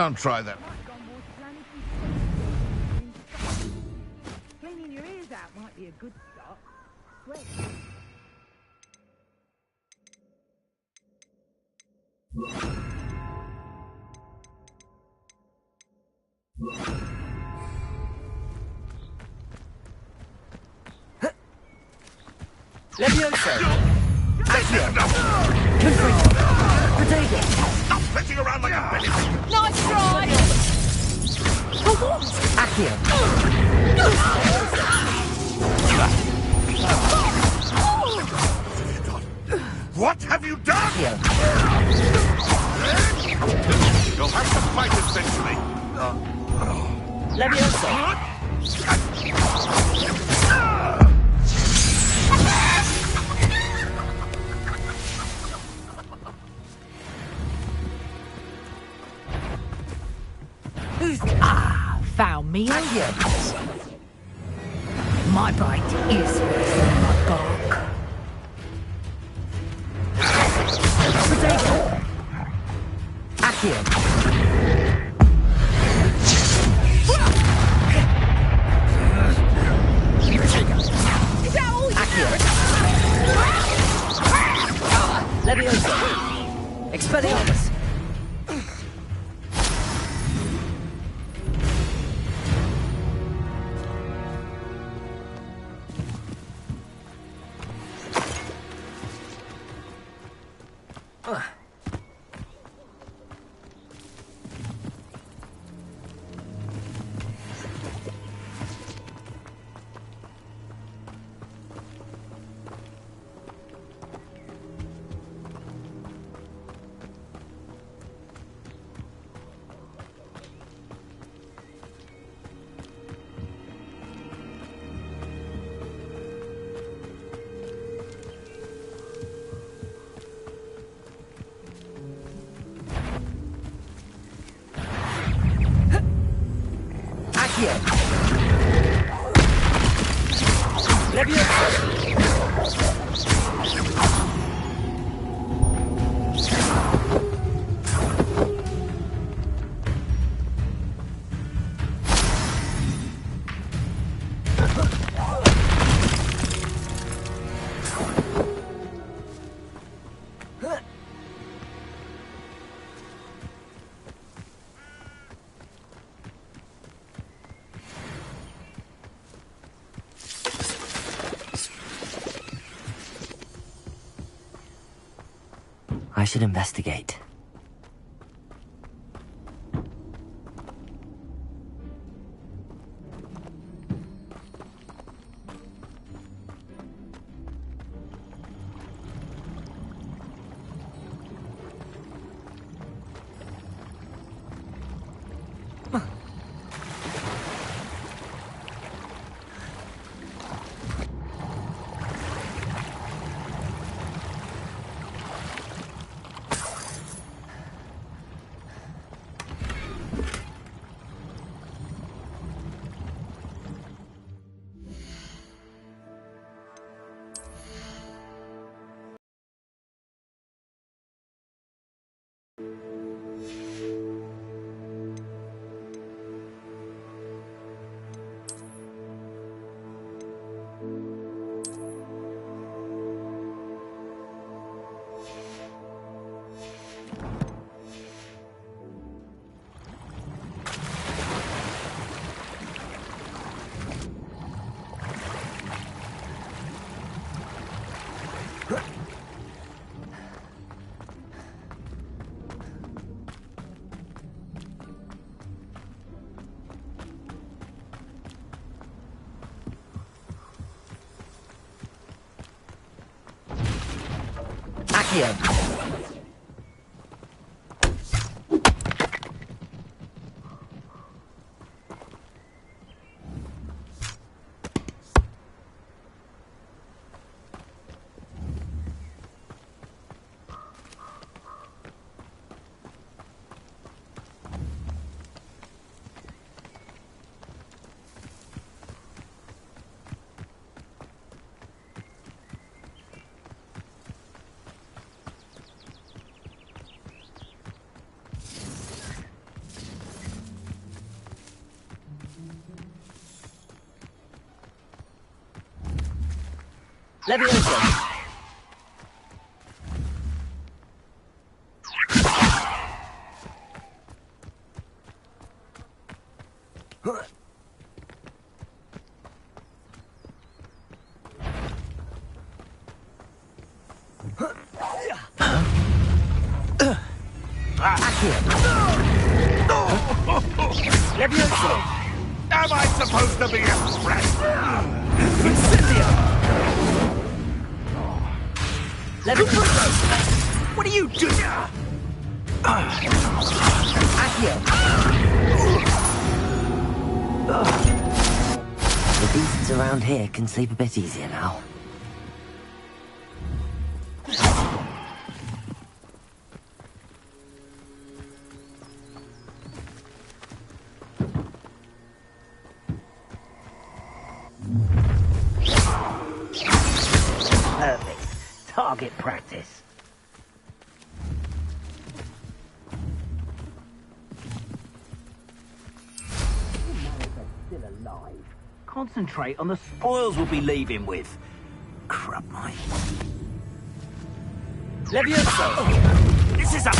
Don't try that. Cleaning your ears out might be a good start. Sweat. Levioso! Accio! Stop flitting around like a belly. Nice try! Accio! What have you done? Accio! You'll have to fight eventually. Levioso! Found me. Accio! My bite is worse than my bark. Accio! Is that all you Accio! Levioso! Expelliarmus! Accio! Levioso! I should investigate. Accio! Levioso. Levioso. Am I supposed to be impressed? Levioso. What are you doing? Accio. The beasts around here can sleep a bit easier now. Perfect. Target practice. Still alive. Concentrate on the spoils we'll be leaving with. Crap, mate. Levioso. This is a...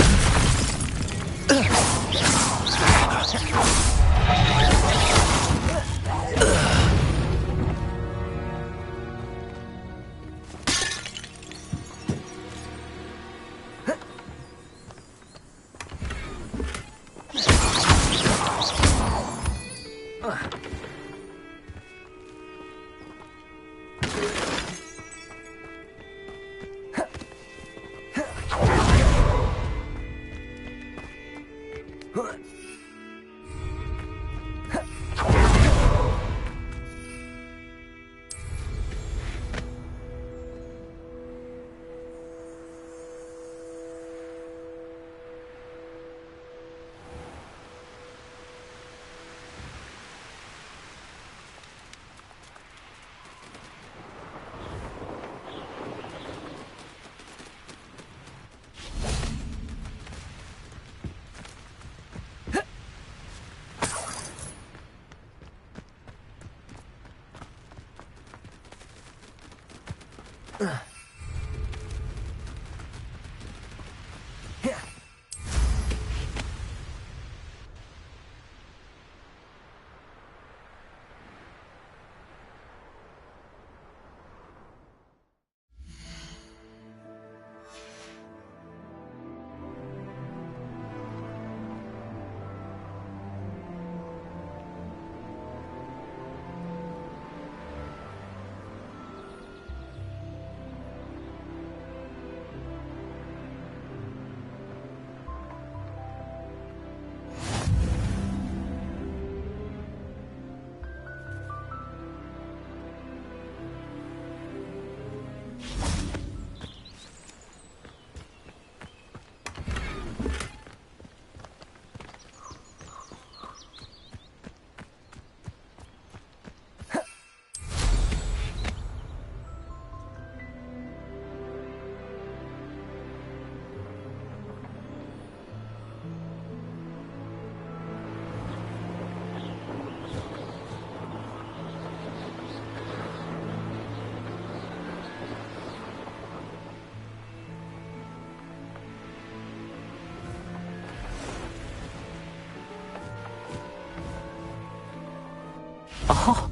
Oh,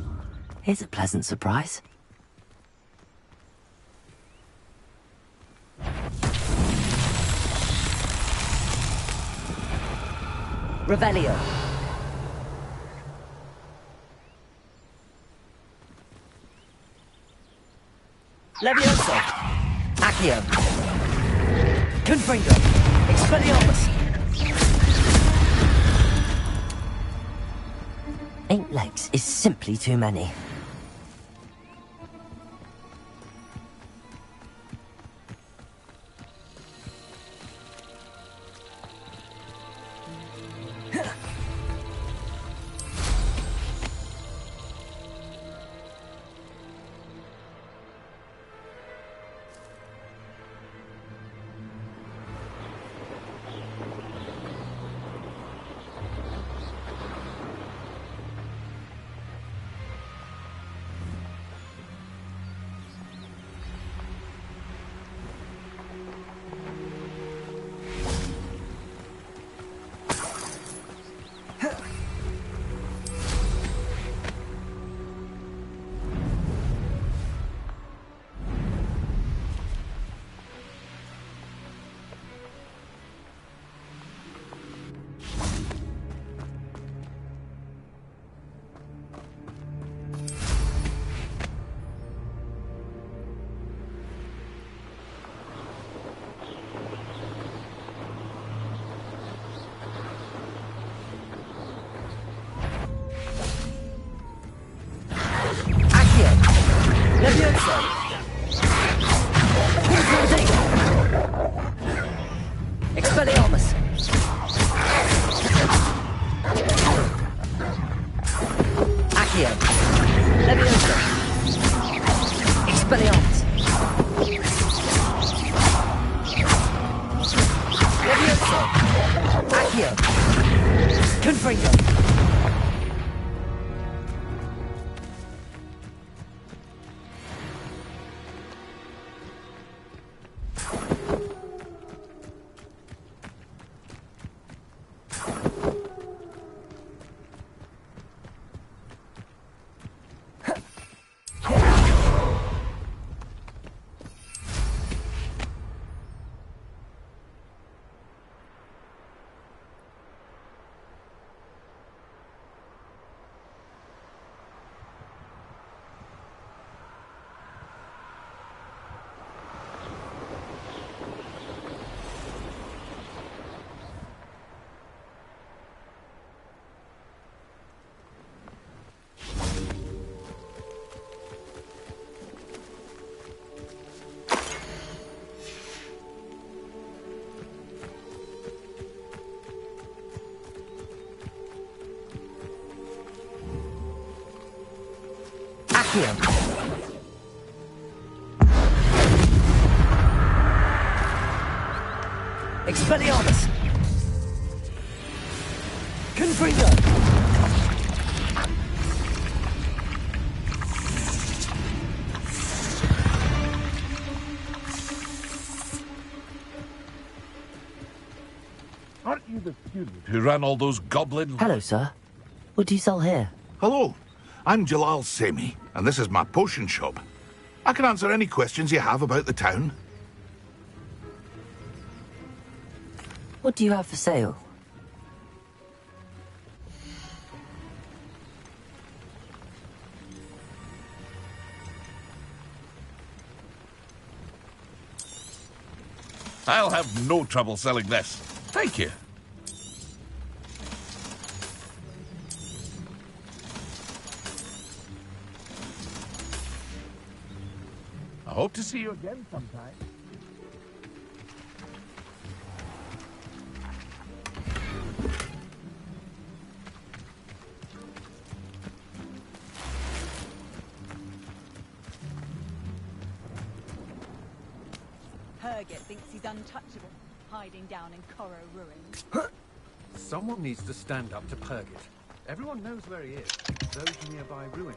here's a pleasant surprise. Revelio. Levioso. Accio. Confringo. Expelliarmus. 8 legs is simply too many. Levioso! Expelliarmus! Accio! Levioso! Expelliarmus! Levioso! Accio! Confringo! Accio! Expelliarmus! Confringo! Aren't you the student who ran all those goblin... Hello, sir. What do you sell here? Hello, I'm Jalal Semi, and this is my potion shop. I can answer any questions you have about the town. What do you have for sale? I'll have no trouble selling this. Thank you. I hope to see you again sometime. Herget thinks he's untouchable, hiding down in Corro ruins. Someone needs to stand up to Purgit. Everyone knows where he is. Those nearby ruins.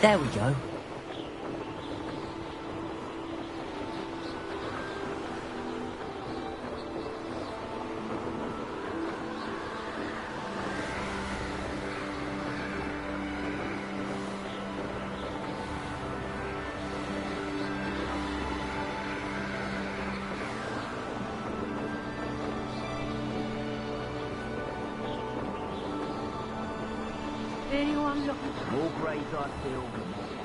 There we go. Anyone looking? More graves I feel, the more.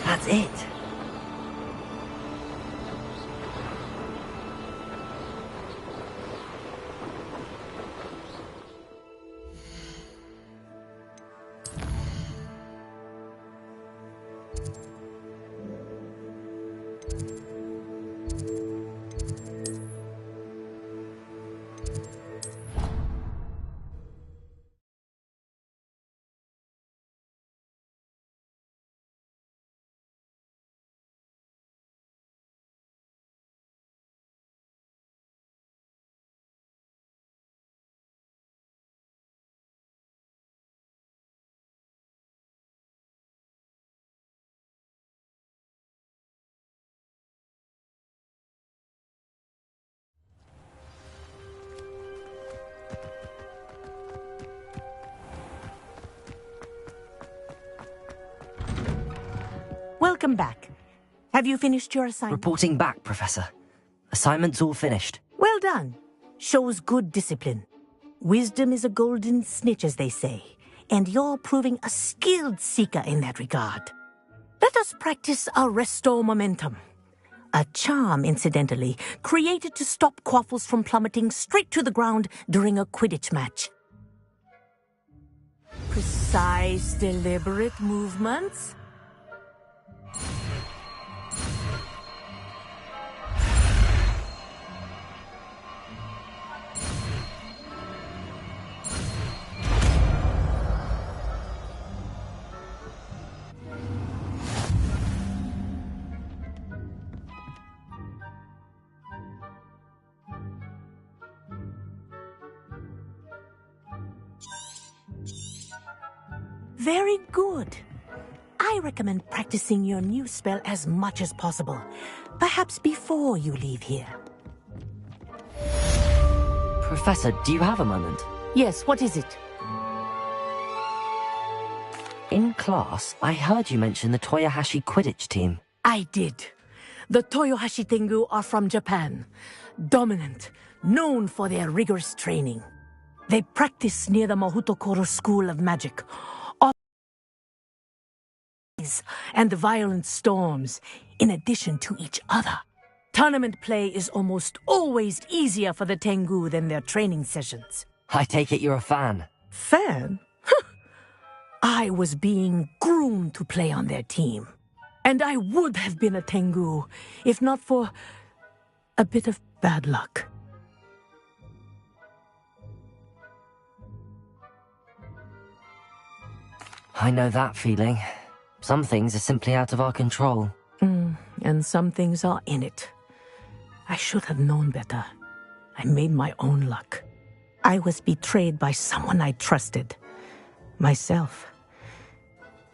That's it. Welcome back. Have you finished your assignment? Reporting back, Professor. Assignment's all finished. Well done. Shows good discipline. Wisdom is a golden snitch, as they say, and you're proving a skilled seeker in that regard. Let us practice Arresto Momentum. A charm, incidentally, created to stop quaffles from plummeting straight to the ground during a Quidditch match. Precise, deliberate movements. Very good. I recommend practicing your new spell as much as possible, perhaps before you leave here. Professor, do you have a moment? Yes, what is it? In class, I heard you mention the Toyohashi Quidditch team. I did. The Toyohashi Tengu are from Japan. Dominant, known for their rigorous training. They practice near the Mahutokoro School of Magic, and the violent storms, in addition to each other. Tournament play is almost always easier for the Tengu than their training sessions. I take it you're a fan. Fan? I was being groomed to play on their team. And I would have been a Tengu, if not for a bit of bad luck. I know that feeling. Some things are simply out of our control. And some things are in it. I should have known better. I made my own luck. I was betrayed by someone I trusted. Myself.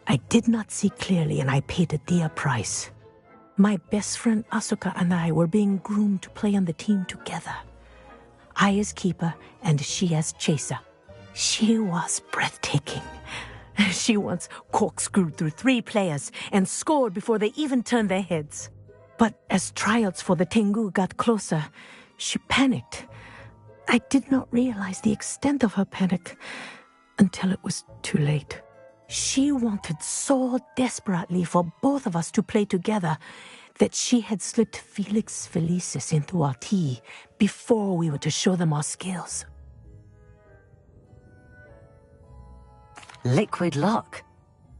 I did not see clearly, and I paid a dear price. My best friend Asuka and I were being groomed to play on the team together. I as keeper, and she as chaser. She was breathtaking. She once corkscrewed through 3 players and scored before they even turned their heads. But as trials for the Tengu got closer, she panicked. I did not realize the extent of her panic until it was too late. She wanted so desperately for both of us to play together that she had slipped Felix Felicis into our tea before we were to show them our skills. Liquid luck?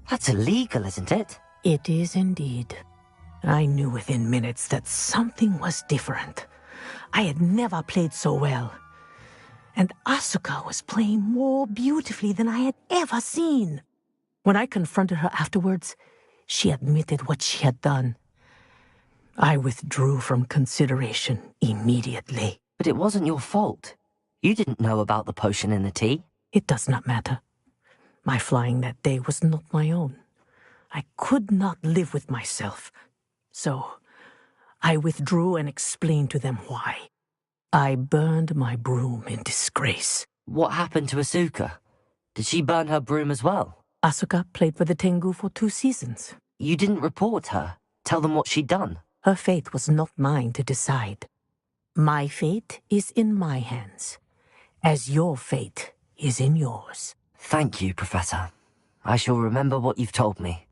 That's illegal, isn't it? It is indeed. I knew within minutes that something was different. I had never played so well. And Asuka was playing more beautifully than I had ever seen. When I confronted her afterwards, she admitted what she had done. I withdrew from consideration immediately. But it wasn't your fault. You didn't know about the potion in the tea. It does not matter. My flying that day was not my own. I could not live with myself. So, I withdrew and explained to them why. I burned my broom in disgrace. What happened to Asuka? Did she burn her broom as well? Asuka played for the Tengu for 2 seasons. You didn't report her? Tell them what she'd done? Her fate was not mine to decide. My fate is in my hands, as your fate is in yours. Thank you, Professor. I shall remember what you've told me.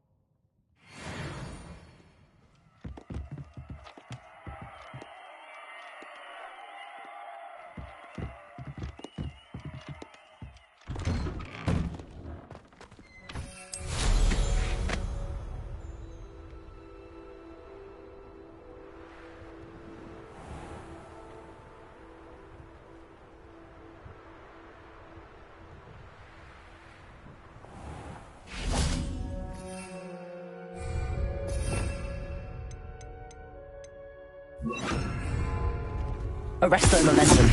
Arresto momentum.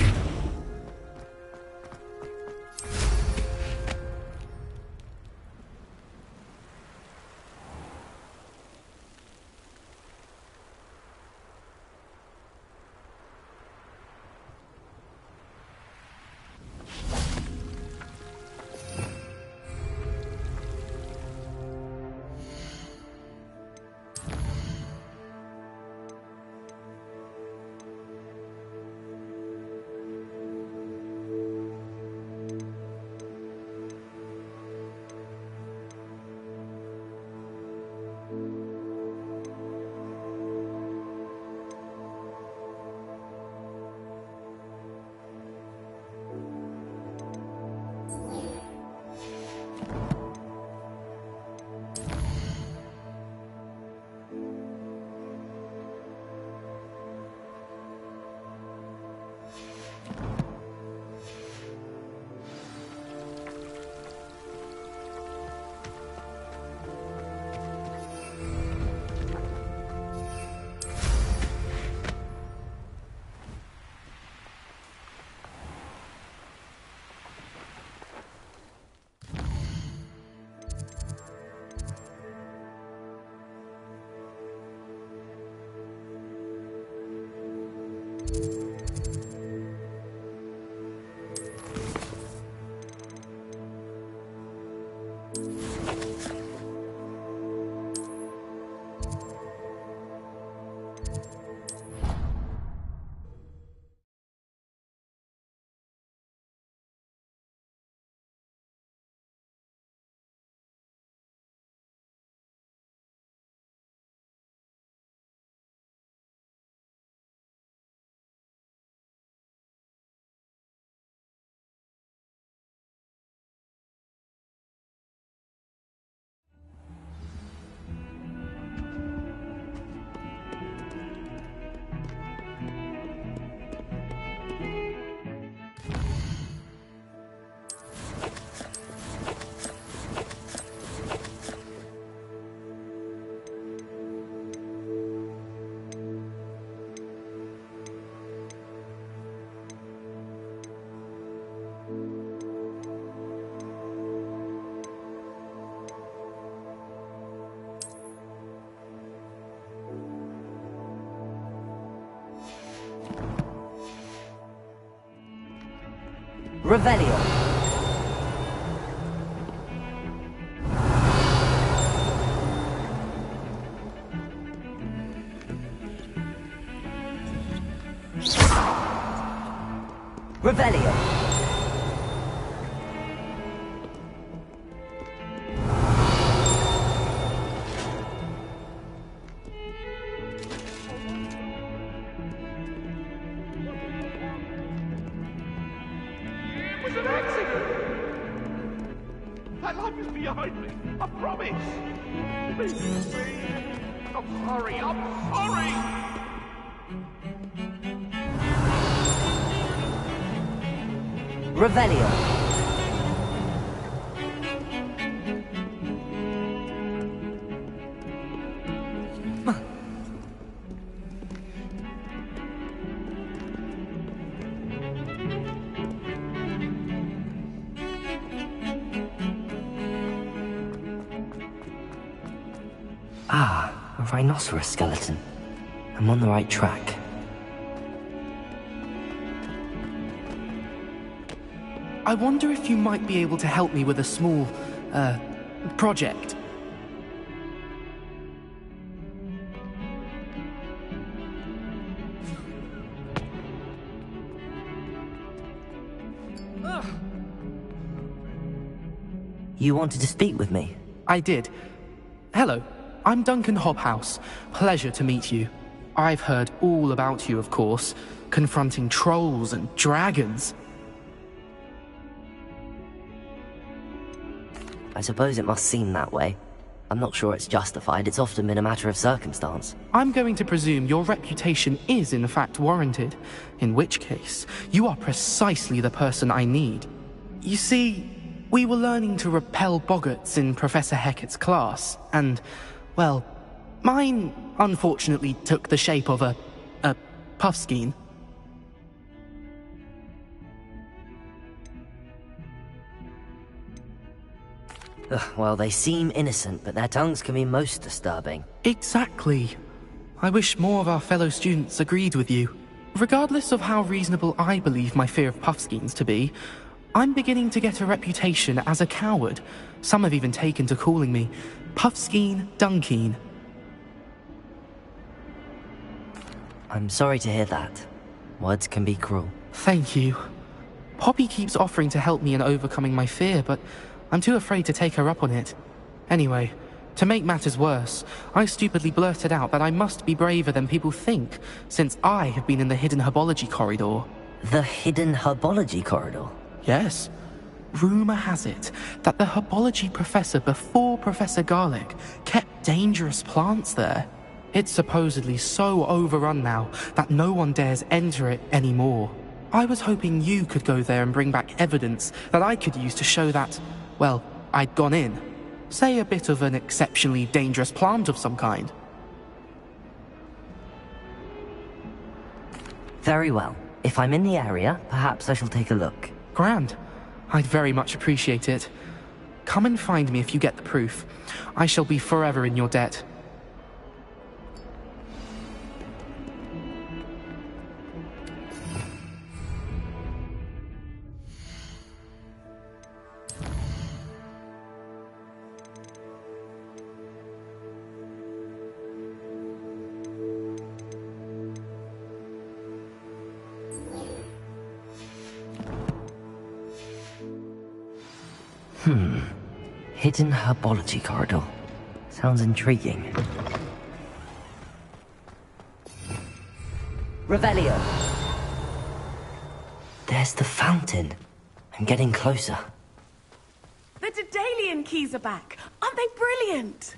Revelio. Revelio. It was an accident! My life is behind me, I promise! Please. I'm sorry, I'm sorry! Revelio. Ah, a rhinoceros skeleton. I'm on the right track. I wonder if you might be able to help me with a small, project. You wanted to speak with me? I did. Hello, I'm Duncan Hobhouse. Pleasure to meet you. I've heard all about you, of course, confronting trolls and dragons. I suppose it must seem that way. I'm not sure it's justified. It's often been a matter of circumstance. I'm going to presume your reputation is in fact warranted, in which case, you are precisely the person I need. You see, we were learning to repel boggarts in Professor Hecat's class, and, well, mine unfortunately took the shape of a puffskein. Well, they seem innocent, but their tongues can be most disturbing. Exactly. I wish more of our fellow students agreed with you. Regardless of how reasonable I believe my fear of puffskeins to be, I'm beginning to get a reputation as a coward. Some have even taken to calling me Puffskeen Dunkeen. I'm sorry to hear that. Words can be cruel. Thank you. Poppy keeps offering to help me in overcoming my fear, but I'm too afraid to take her up on it. Anyway, to make matters worse, I stupidly blurted out that I must be braver than people think, since I have been in the hidden herbology corridor. The hidden herbology corridor? Yes. Rumor has it that the herbology professor before Professor Garlic kept dangerous plants there. It's supposedly so overrun now that no one dares enter it anymore. I was hoping you could go there and bring back evidence that I could use to show that, well, I'd gone in. Say a bit of an exceptionally dangerous plant of some kind. Very well. If I'm in the area, perhaps I shall take a look. Grand. I'd very much appreciate it. Come and find me if you get the proof. I shall be forever in your debt. Hidden herbology corridor. Sounds intriguing. Revelio. There's the fountain. I'm getting closer. The Daedalian keys are back. Aren't they brilliant?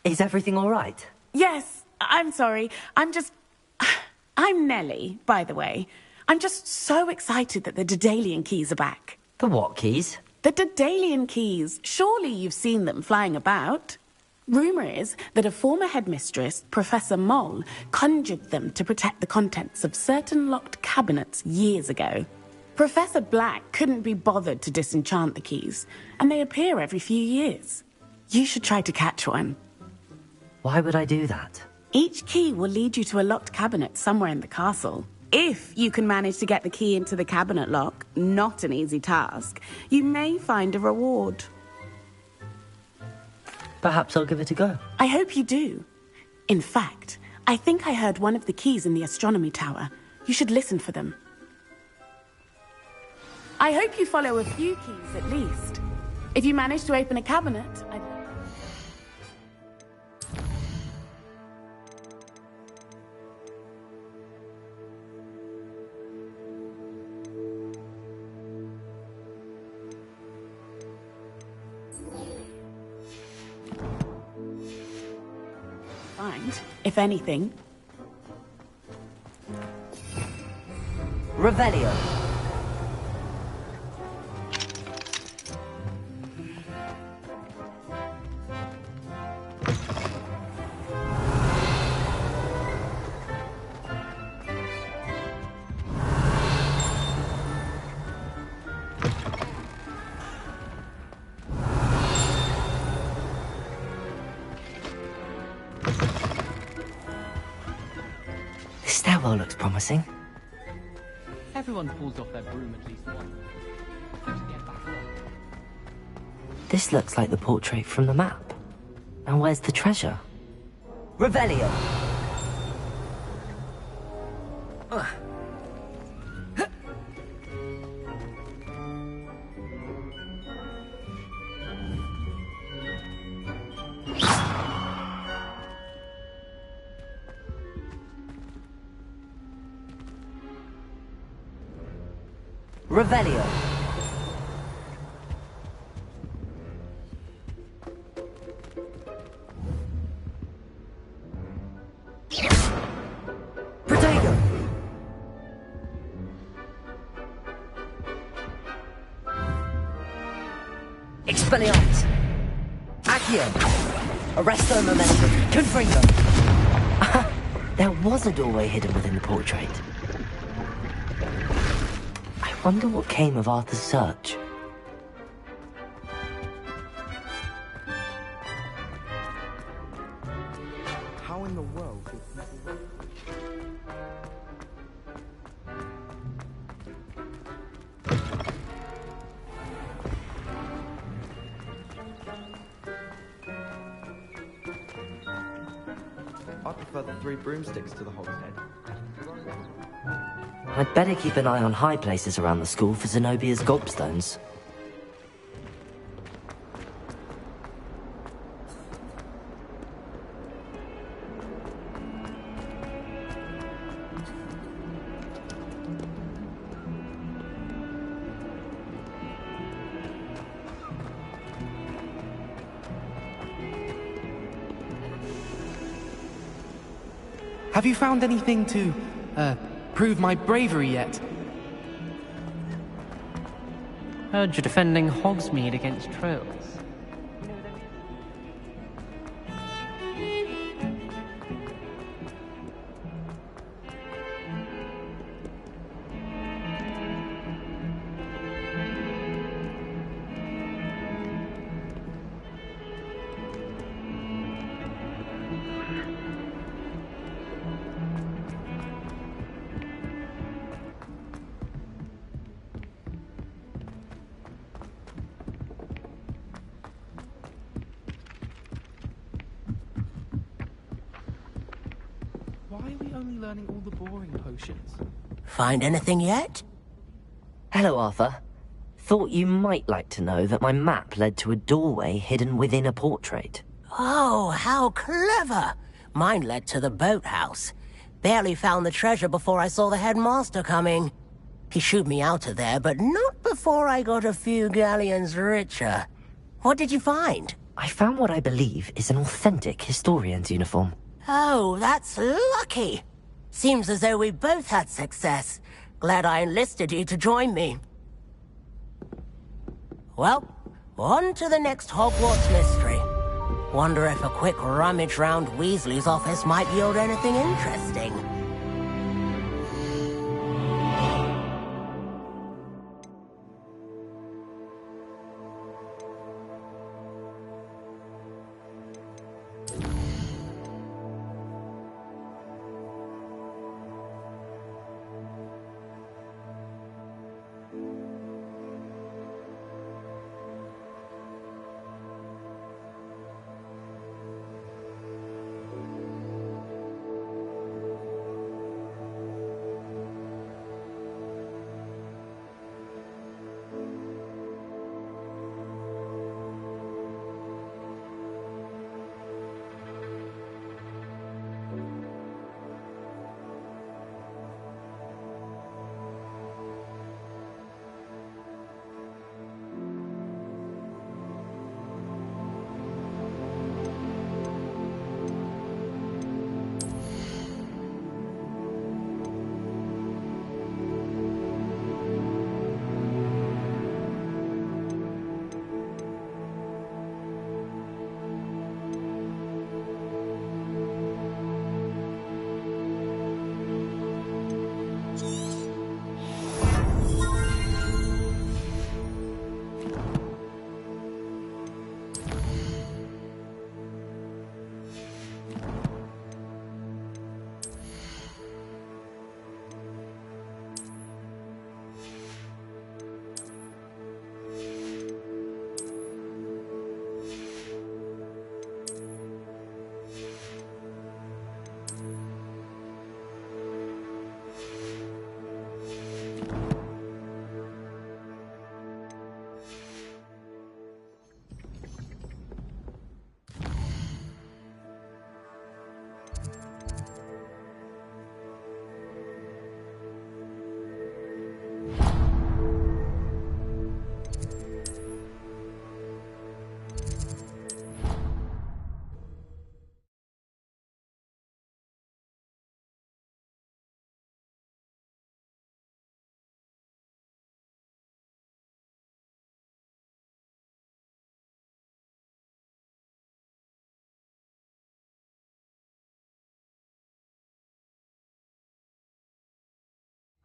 Is everything all right? Yes, I'm sorry. I'm Nellie, by the way. I'm just so excited that the Daedalian keys are back. The what keys? The Daedalian keys. Surely you've seen them flying about. Rumour is that a former headmistress, Professor Moll, conjured them to protect the contents of certain locked cabinets years ago. Professor Black couldn't be bothered to disenchant the keys, and they appear every few years. You should try to catch one. Why would I do that? Each key will lead you to a locked cabinet somewhere in the castle. If you can manage to get the key into the cabinet lock, not an easy task, you may find a reward. Perhaps I'll give it a go. I hope you do. In fact, I think I heard one of the keys in the astronomy tower. You should listen for them. I hope you follow a few keys at least. If you manage to open a cabinet, find, if anything. Revelio. This stairwell looks promising. Everyone pulls off their broom at least once. Have to get back on. This looks like the portrait from the map. Now where's the treasure? Revelio. Revelio. Protego. Expelliarmus. Accio. Arresto momentum. Confringo. There was a doorway hidden within the portrait. I wonder what came of Arthur's search. How in the world did people... I prefer the 3 broomsticks to the hogshead. I'd better keep an eye on high places around the school for Zenobia's gobstones. Have you found anything to, prove my bravery yet? Heard you're defending Hogsmeade against trolls. Why are we only learning all the boring potions? Find anything yet? Hello, Arthur. Thought you might like to know that my map led to a doorway hidden within a portrait. Oh, how clever! Mine led to the boathouse. Barely found the treasure before I saw the headmaster coming. He shooed me out of there, but not before I got a few galleons richer. What did you find? I found what I believe is an authentic historian's uniform. Oh, that's lucky. Seems as though we both had success. Glad I enlisted you to join me. Well, on to the next Hogwarts mystery. Wonder if a quick rummage round Weasley's office might yield anything interesting.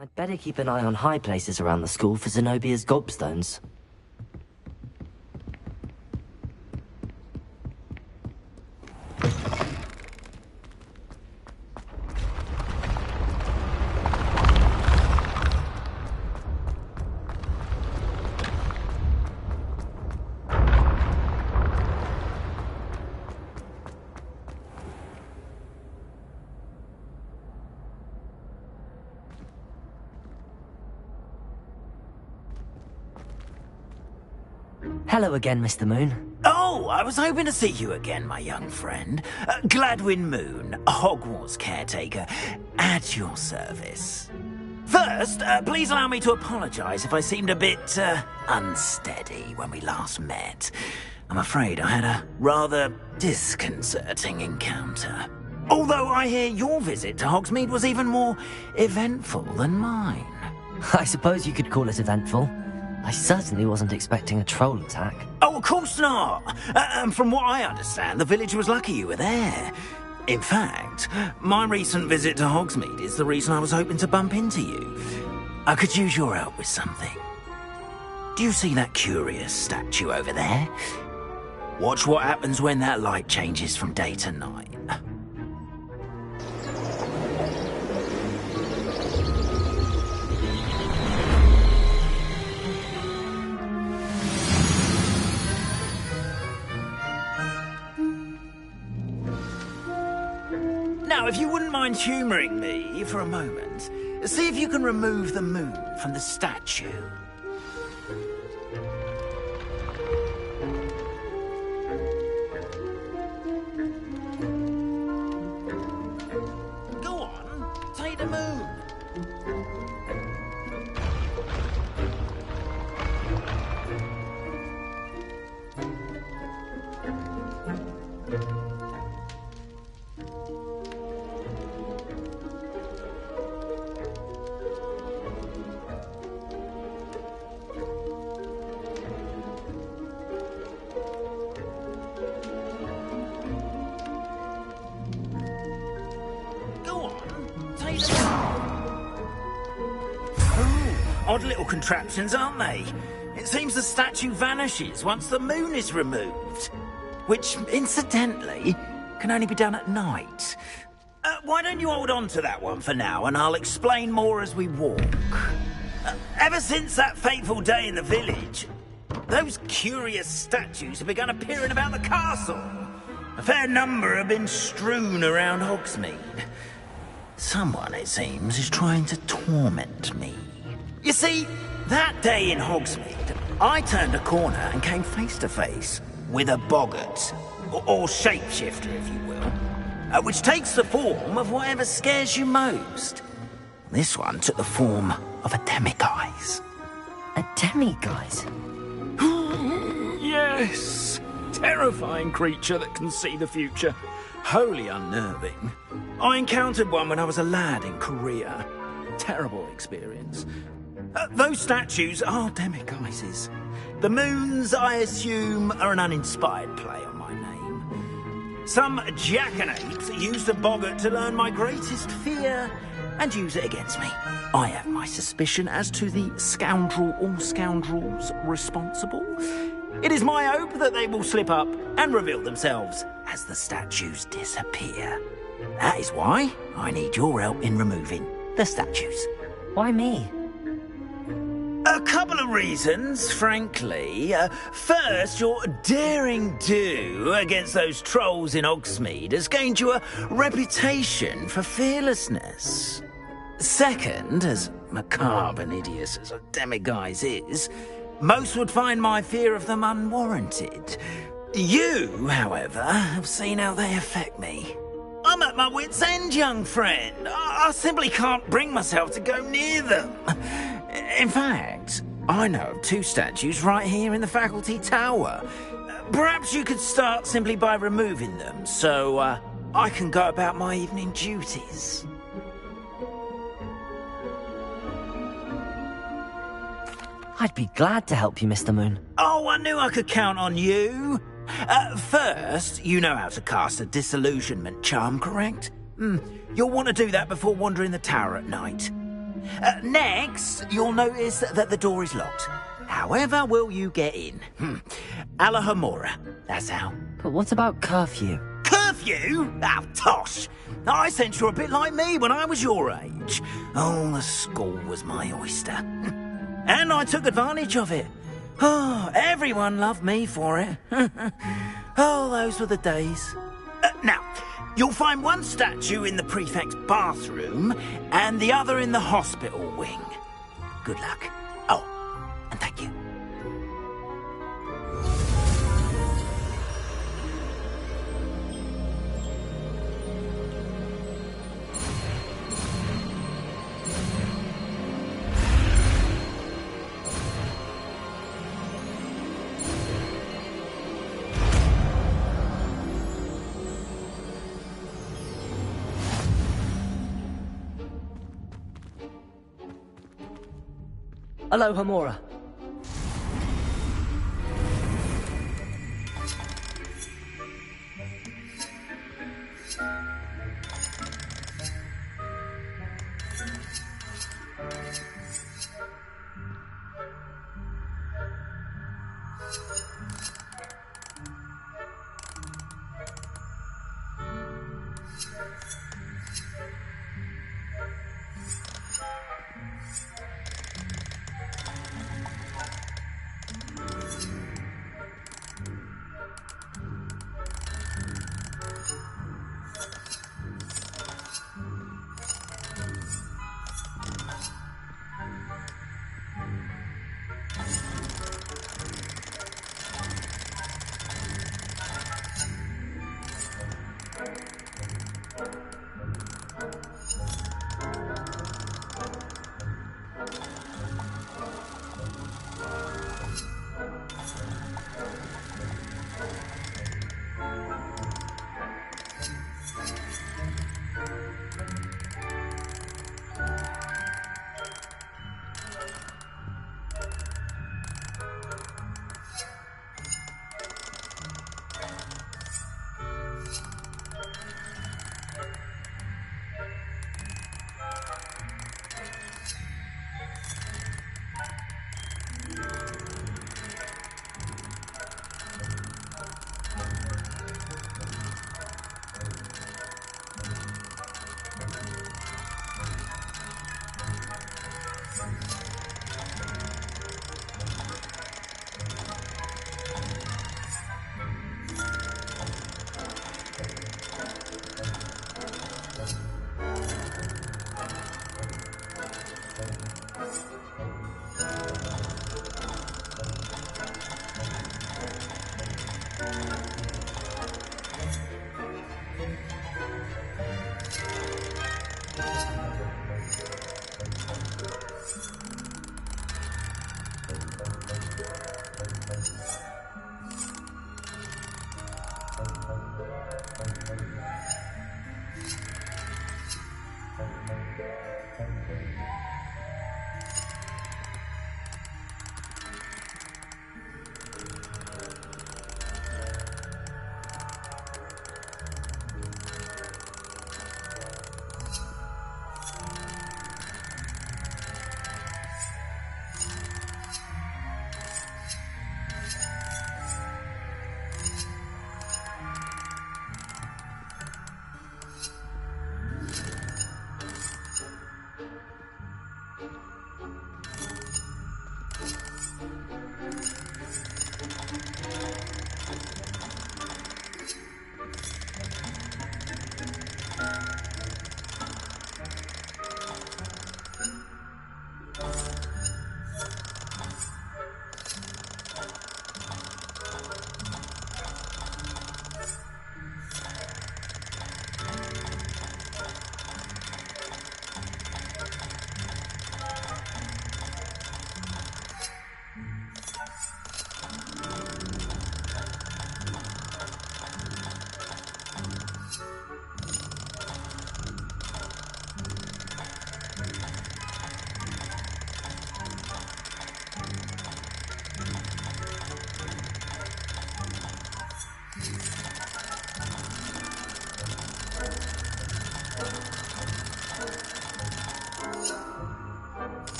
I'd better keep an eye on high places around the school for Zenobia's gobstones. Hello again, Mr. Moon. Oh, I was hoping to see you again, my young friend. Gladwin Moon, Hogwarts caretaker, at your service. First, please allow me to apologise if I seemed a bit, unsteady when we last met. I'm afraid I had a rather disconcerting encounter. Although I hear your visit to Hogsmeade was even more eventful than mine. I suppose you could call it eventful. I certainly wasn't expecting a troll attack. Oh, of course not! From what I understand, the village was lucky you were there. In fact, my recent visit to Hogsmeade is the reason I was hoping to bump into you. I could use your help with something. Do you see that curious statue over there? Watch what happens when that light changes from day to night. Now, if you wouldn't mind humouring me for a moment, see if you can remove the moon from the statue. Go on, take the moon. Odd little contraptions, aren't they? It seems the statue vanishes once the moon is removed. Which, incidentally, can only be done at night. Why don't you hold on to that one for now, and I'll explain more as we walk. Ever since that fateful day in the village, those curious statues have begun appearing about the castle. A fair number have been strewn around Hogsmeade. Someone, it seems, is trying to torment me. You see, that day in Hogsmeade, I turned a corner and came face to face with a boggart, or shapeshifter, if you will, which takes the form of whatever scares you most. This one took the form of a demiguise. A demiguise? Yes! Terrifying creature that can see the future. Wholly unnerving. I encountered one when I was a lad in Korea. Terrible experience. Those statues are demiguises. The moons, I assume, are an uninspired play on my name. Some jackanapes used a boggart to learn my greatest fear and use it against me. I have my suspicion as to the scoundrel or scoundrels responsible. It is my hope that they will slip up and reveal themselves as the statues disappear. That is why I need your help in removing the statues. Why me? A couple of reasons, frankly. First, your daring do against those trolls in Hogsmeade has gained you a reputation for fearlessness. Second, as macabre and hideous as a demiguise is, most would find my fear of them unwarranted. You, however, have seen how they affect me. I'm at my wit's end, young friend. I simply can't bring myself to go near them. In fact, I know of two statues right here in the faculty tower. Perhaps you could start simply by removing them, so I can go about my evening duties. I'd be glad to help you, Mr. Moon. Oh, I knew I could count on you. First, you know how to cast a disillusionment charm, correct? You'll want to do that before wandering the tower at night. Next, you'll notice that the door is locked. However will you get in? Alahomora, that's how. But what about curfew? Curfew? Oh, tosh. I sense you're a bit like me when I was your age. Oh, the school was my oyster. And I took advantage of it. Oh, everyone loved me for it. Oh, those were the days. Now, you'll find one statue in the prefect's bathroom and the other in the hospital wing. Good luck. Oh, and thank you. Alohomora.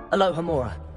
Aloha Mora.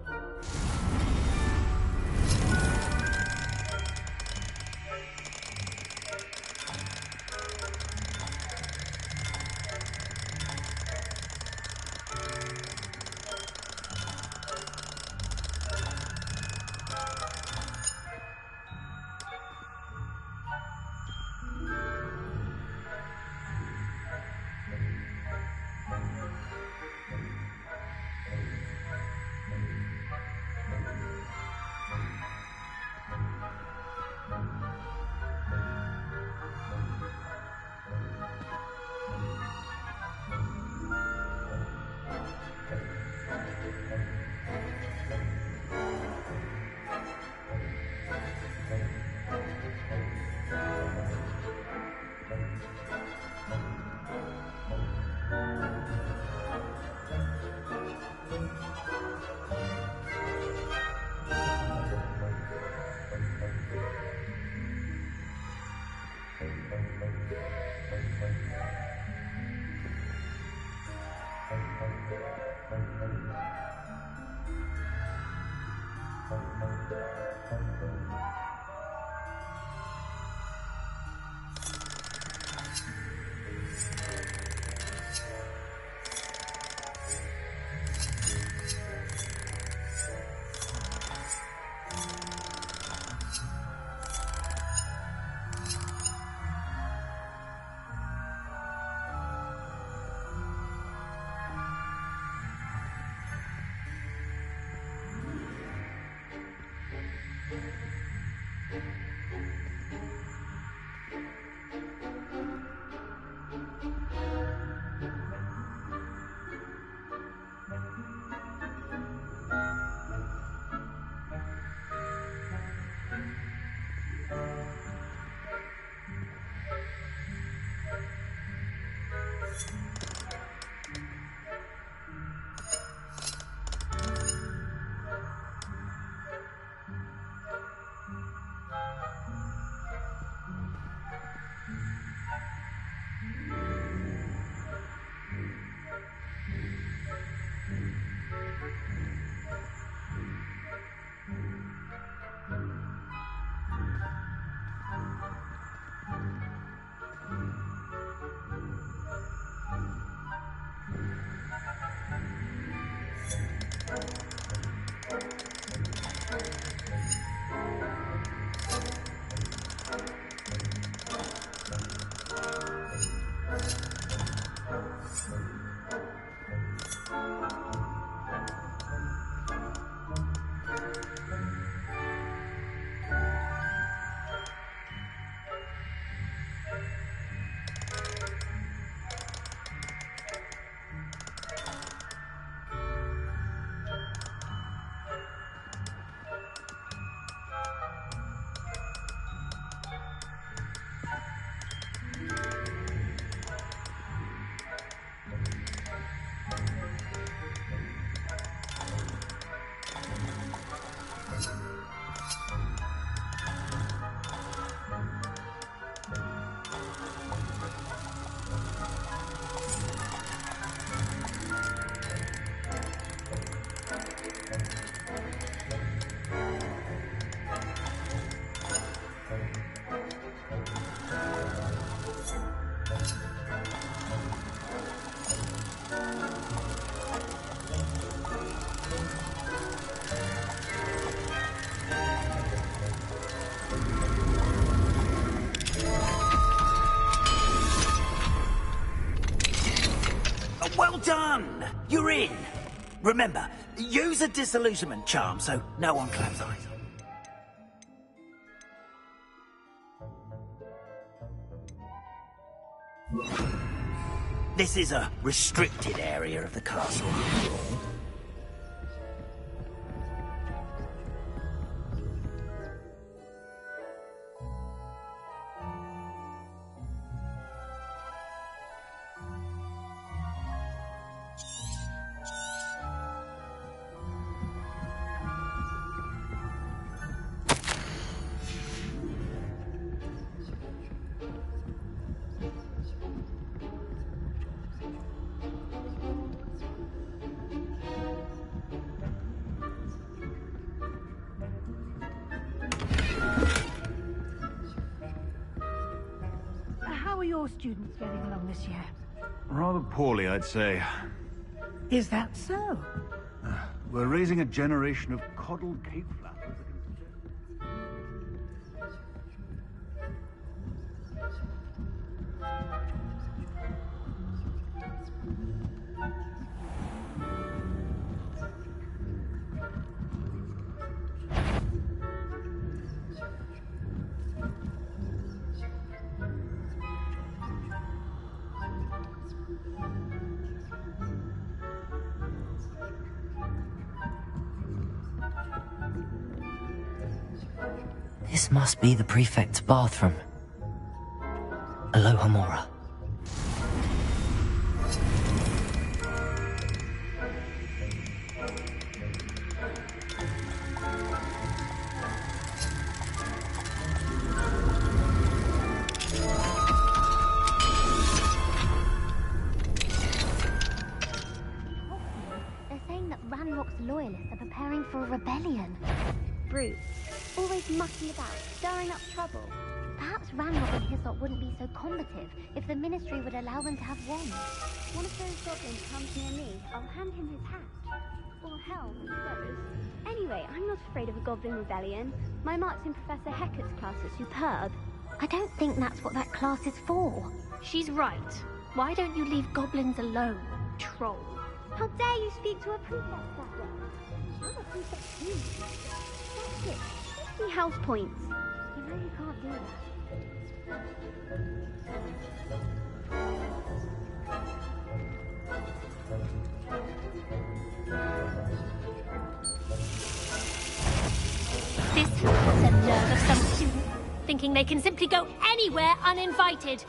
Well done! You're in. Remember, use a disillusionment charm so no one claps eyes. This is a restricted area of the castle. your students getting along this year? Rather poorly, I'd say. Is that so? We're raising a generation of coddled cape flappers. This must be the prefect's bathroom. Aloha Mora. They're saying that Ranrock's loyalists are preparing for a rebellion. Brutes. Always mucking about, stirring up trouble. Perhaps Ranrock and his lot wouldn't be so combative if the Ministry would allow them to have wands. One of those goblins comes near me, I'll hand him his hat. Or helm, I suppose. Anyway, I'm not afraid of a goblin rebellion. My marks in Professor Hecat's class are superb. I don't think that's what that class is for. She's right. Why don't you leave goblins alone, troll? How dare you speak to a prefect that way? I'm a prefect too. That's it. 50 house points. You know you can't do that. This is the nerve of some students, thinking they can simply go anywhere uninvited.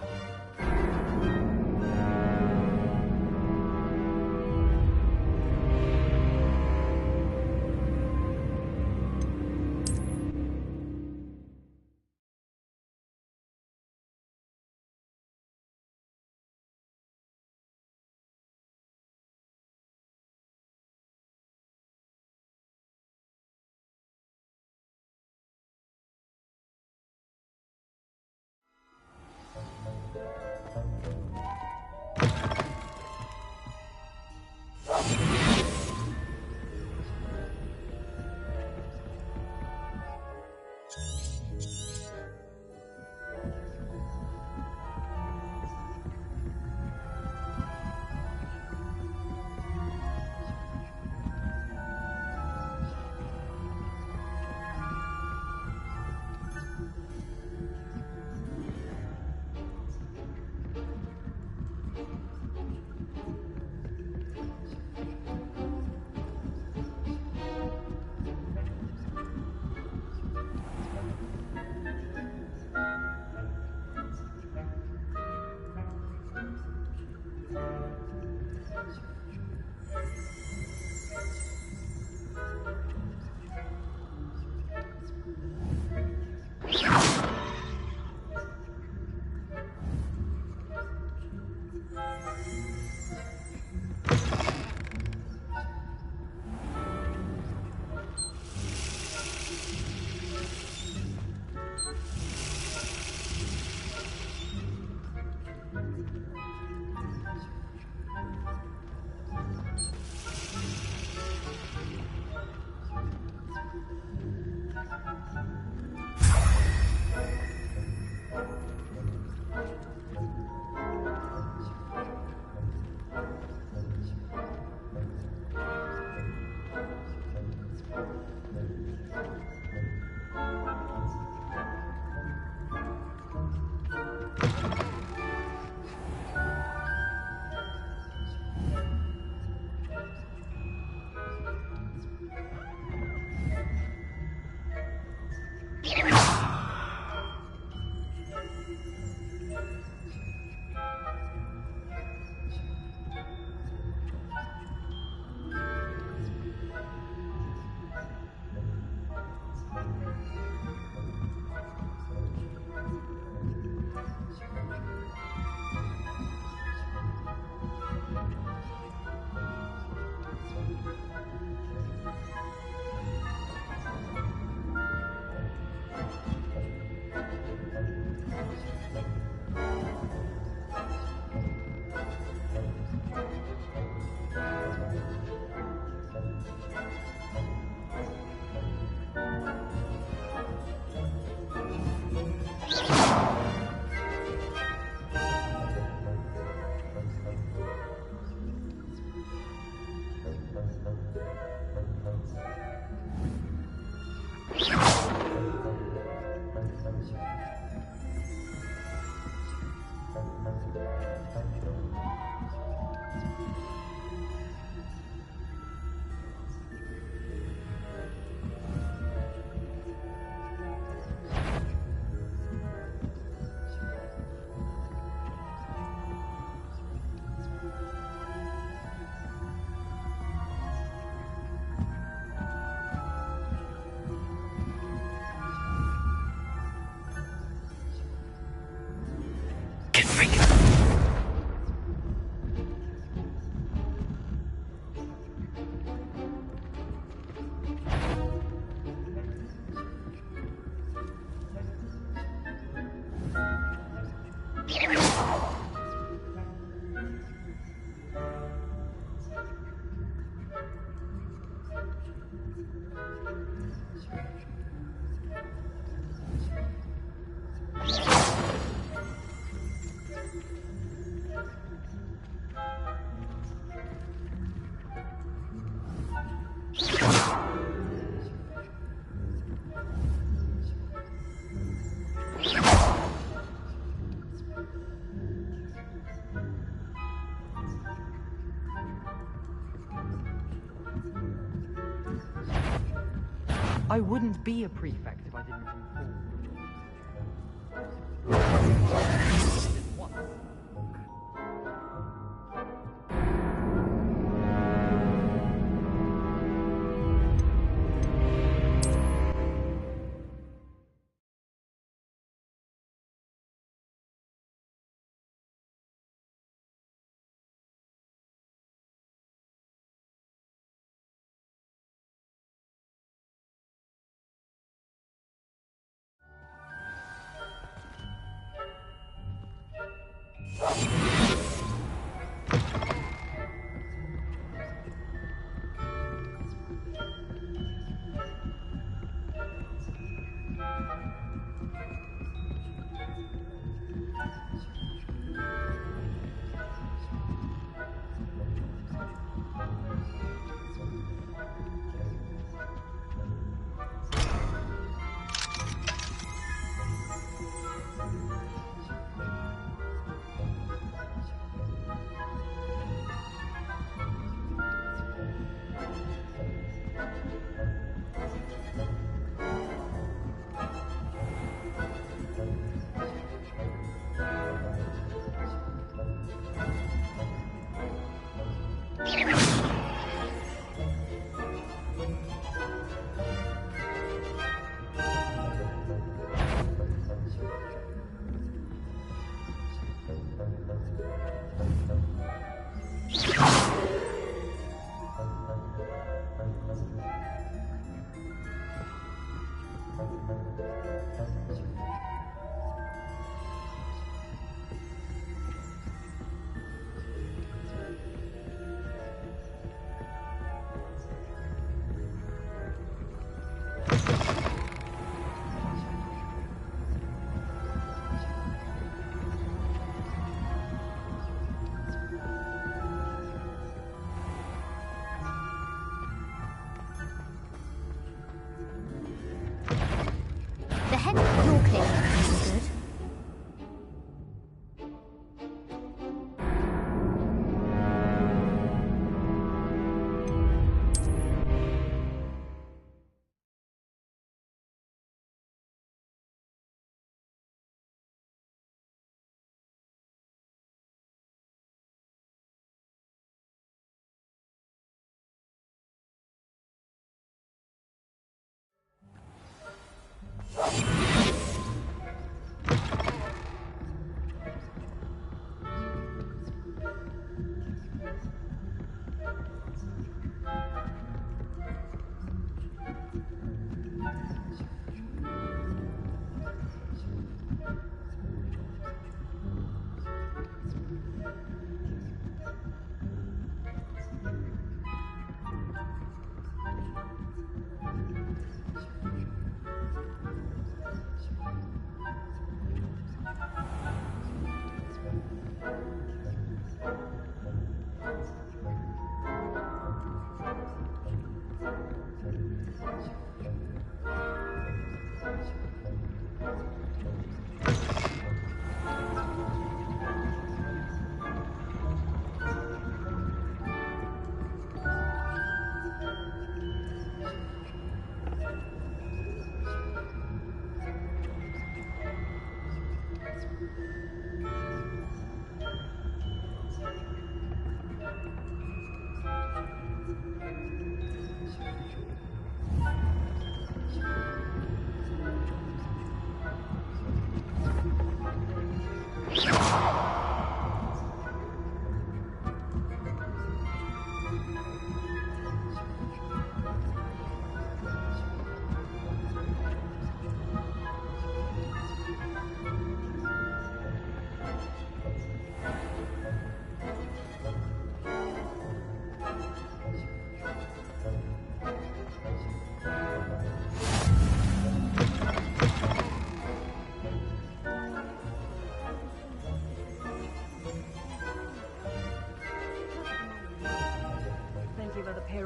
I wouldn't be a prefect if I didn't inform.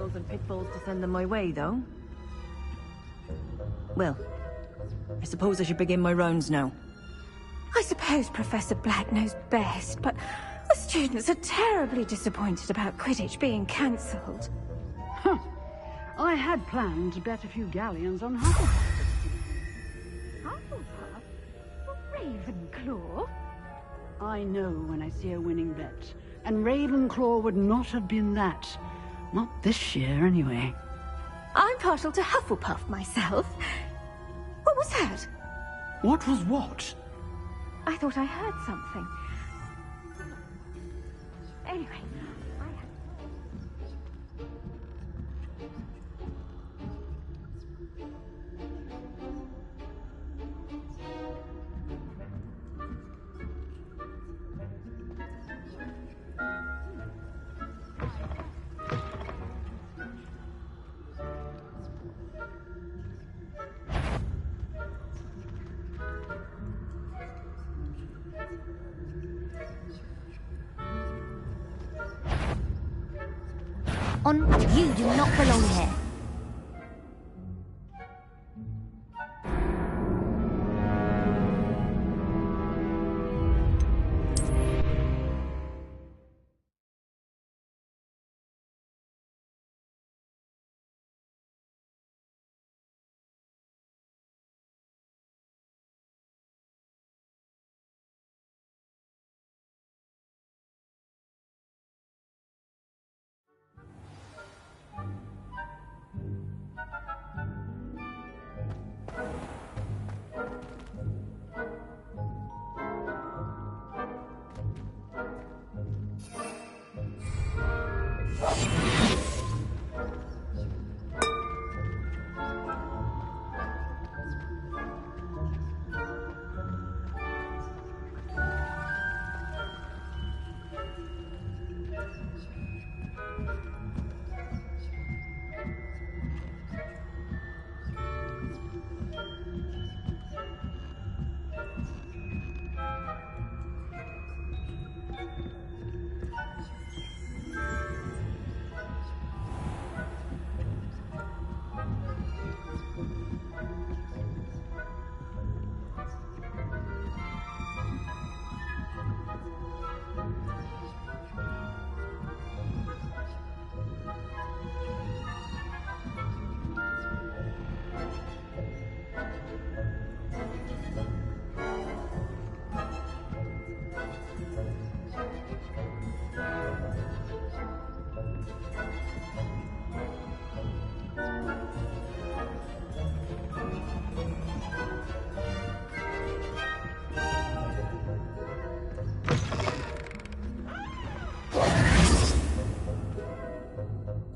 perils and pitfalls to send them my way, though. Well, I suppose I should begin my rounds now. I suppose Professor Black knows best, but the students are terribly disappointed about Quidditch being cancelled. Huh. I had planned to bet a few galleons on Hufflepuff. Hufflepuff? Ravenclaw? I know when I see a winning bet, and Ravenclaw would not have been that. Not this year, anyway. I'm partial to Hufflepuff myself. What was that? What was what? I thought I heard something. Anyway, You do not belong here.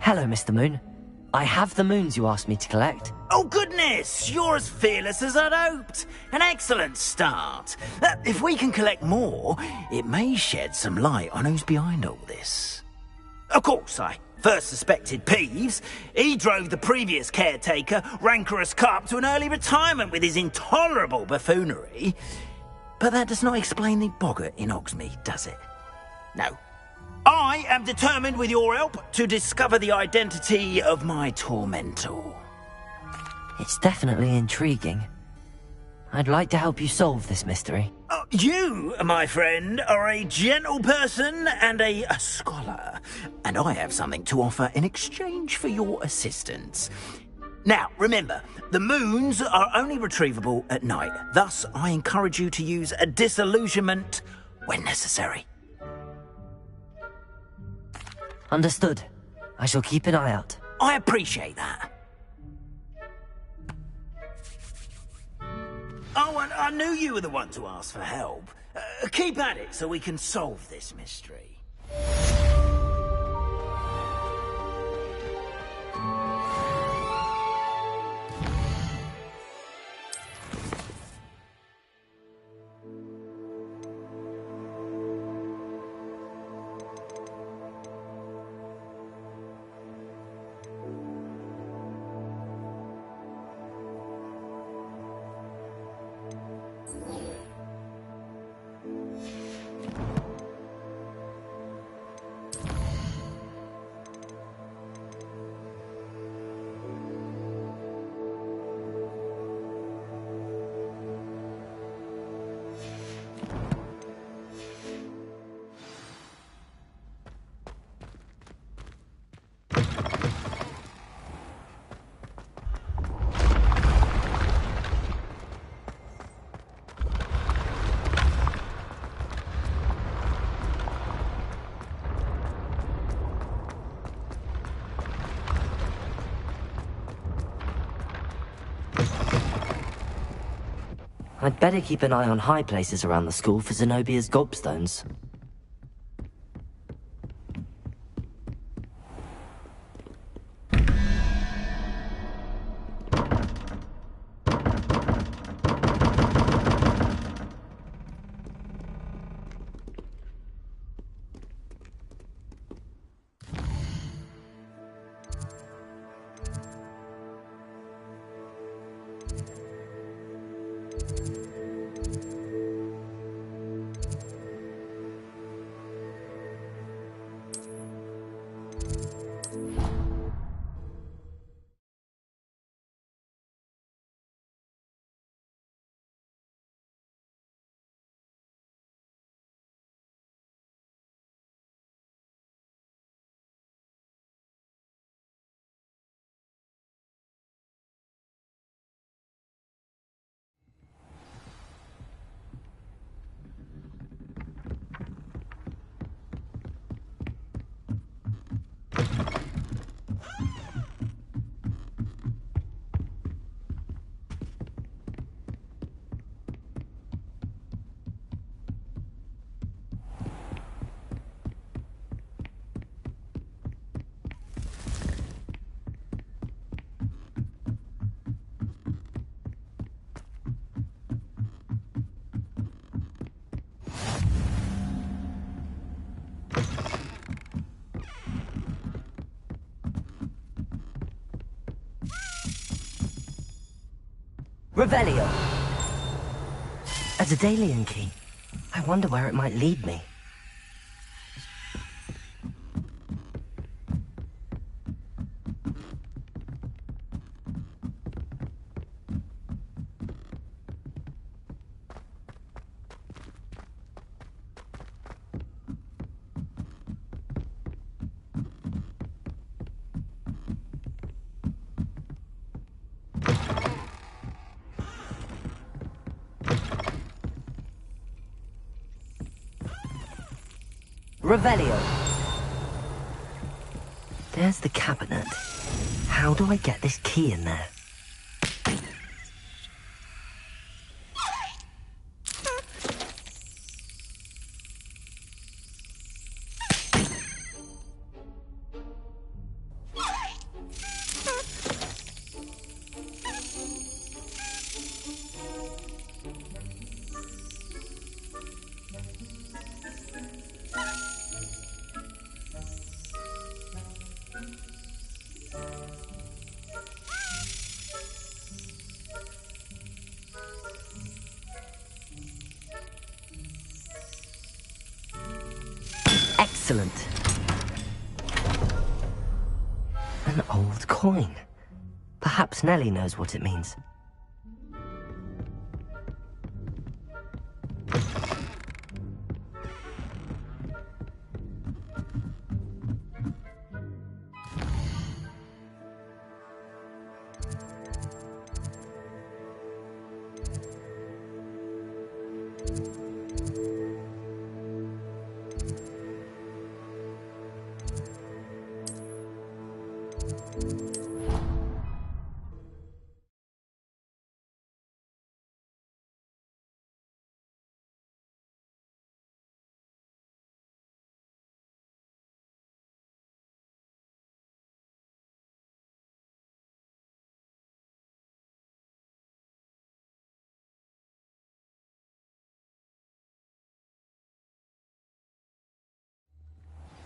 Hello, Mr. Moon. I have the moons you asked me to collect. Oh, goodness! You're as fearless as I'd hoped. An excellent start. If we can collect more, it may shed some light on who's behind all this. Of course, I first suspected Peeves. He drove the previous caretaker, Rancorous Carp, to an early retirement with his intolerable buffoonery. But that does not explain the boggart in Hogsmeade, does it? No. I am determined, with your help, to discover the identity of my tormentor. It's definitely intriguing. I'd like to help you solve this mystery. You, my friend, are a gentle person and a scholar, and I have something to offer in exchange for your assistance. Now, remember, the moons are only retrievable at night. Thus, I encourage you to use a disillusionment when necessary. Understood. I shall keep an eye out. I appreciate that. Oh, and I knew you were the one to ask for help. Keep at it so we can solve this mystery. I'd better keep an eye on high places around the school for Zenobia's gobstones. Revelio! A Daedalian key. I wonder where it might lead me. Revelio. There's the cabinet. How do I get this key in there? Excellent. An old coin. Perhaps Nellie knows what it means.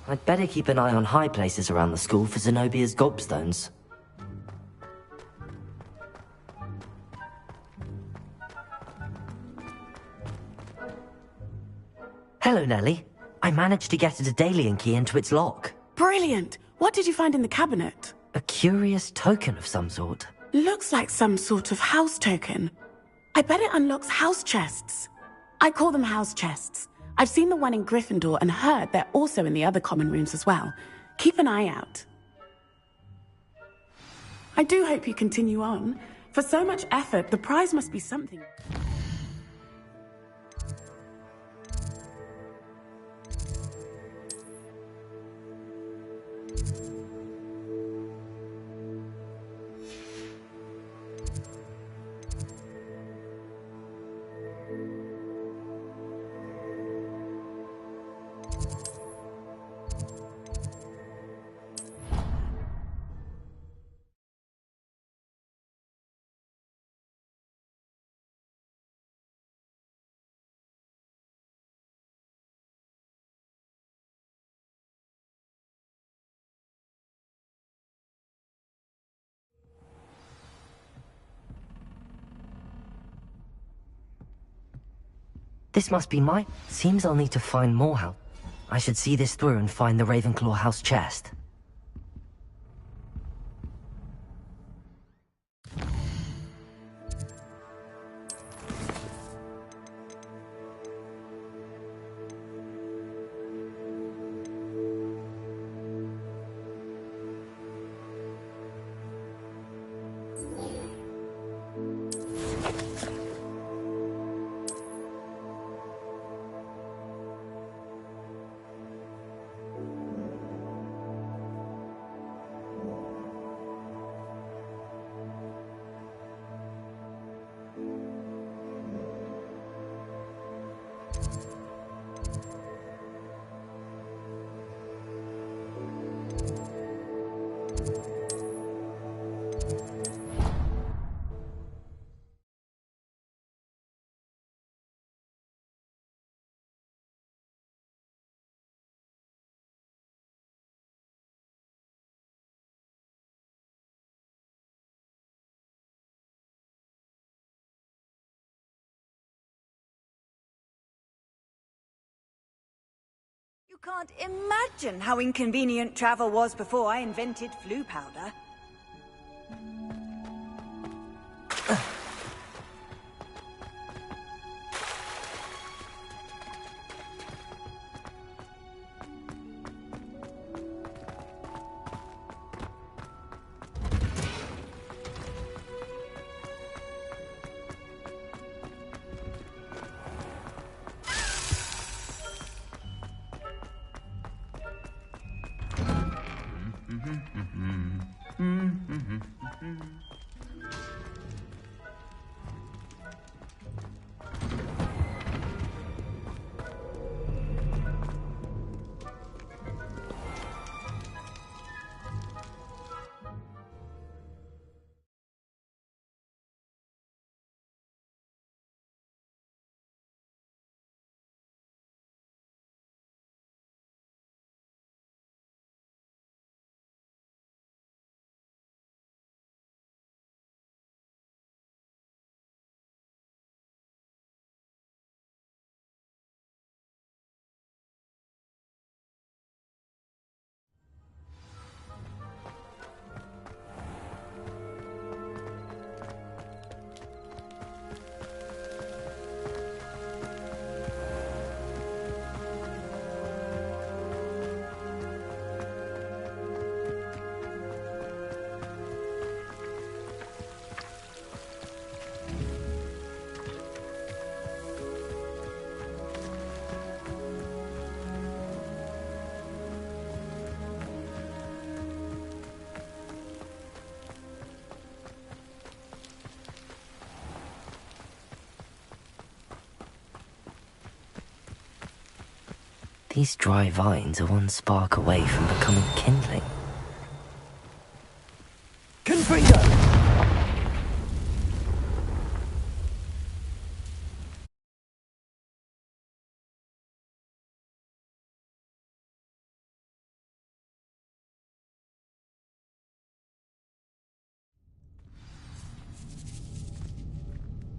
I'd better keep an eye on high places around the school for Zenobia's gobstones. Hello, Nellie. I managed to get a Daedalian key into its lock. Brilliant! What did you find in the cabinet? A curious token of some sort. Looks like some sort of house token. I bet it unlocks house chests. I call them house chests. I've seen the one in Gryffindor and heard they're also in the other common rooms as well. Keep an eye out. I do hope you continue on. For so much effort, the prize must be something. This must be my... Seems I'll need to find more help. I should see this through and find the Ravenclaw house chest. You can't imagine how inconvenient travel was before I invented flu powder. These dry vines are one spark away from becoming kindling. Confringo!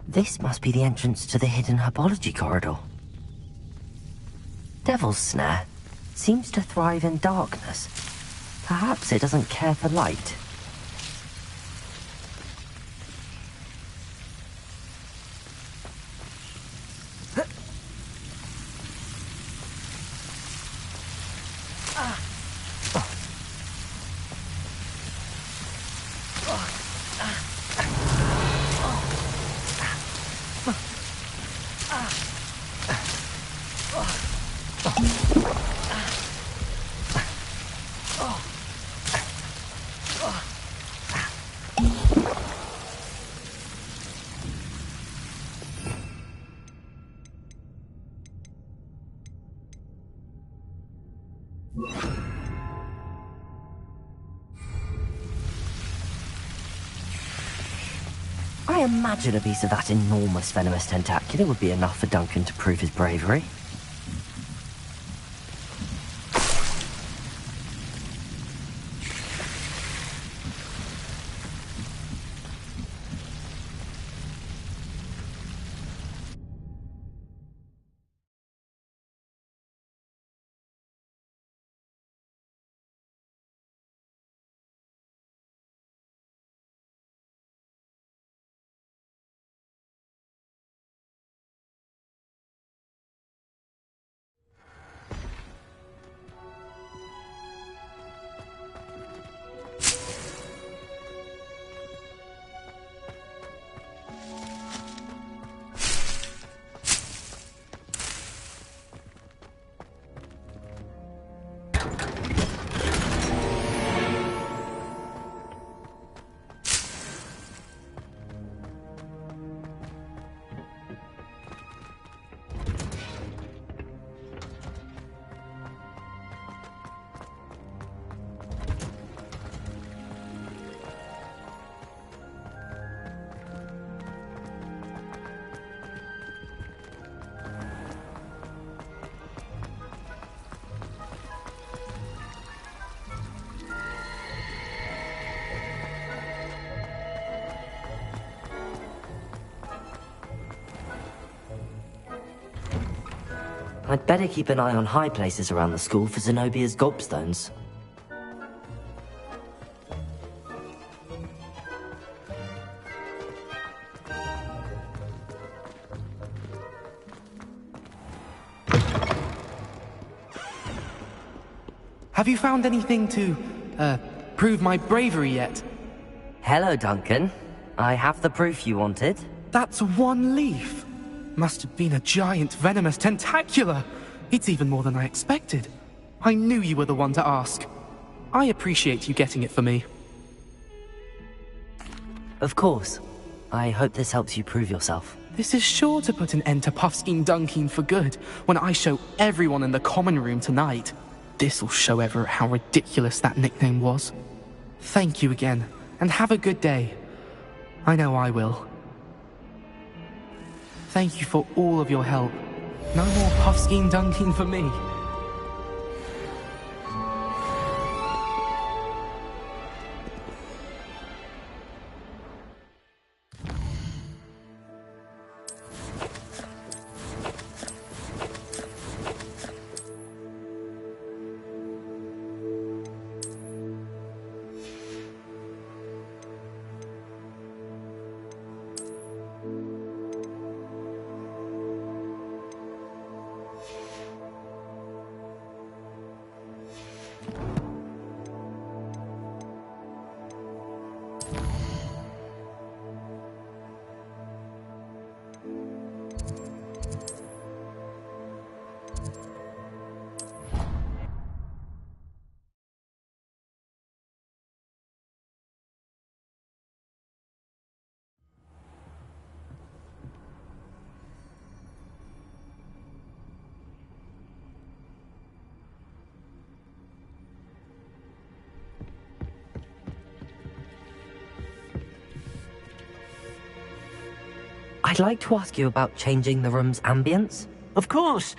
This must be the entrance to the hidden herbology corridor. Devil's Snare seems to thrive in darkness. Perhaps it doesn't care for light. I imagine a piece of that enormous venomous tentacular would be enough for Duncan to prove his bravery. I'd better keep an eye on high places around the school for Zenobia's gobstones. Have you found anything to, prove my bravery yet? Hello, Duncan. I have the proof you wanted. That's one leaf. Must have been a giant venomous tentacula. It's even more than I expected. I knew you were the one to ask. I appreciate you getting it for me. Of course. I hope this helps you prove yourself. This is sure to put an end to Puffskein Dunkeen for good when I show everyone in the common room tonight. This'll show Everett how ridiculous that nickname was. Thank you again, and have a good day. I know I will. Thank you for all of your help. No more Puffskein Dunkeen for me. I'd like to ask you about changing the room's ambience. Of course.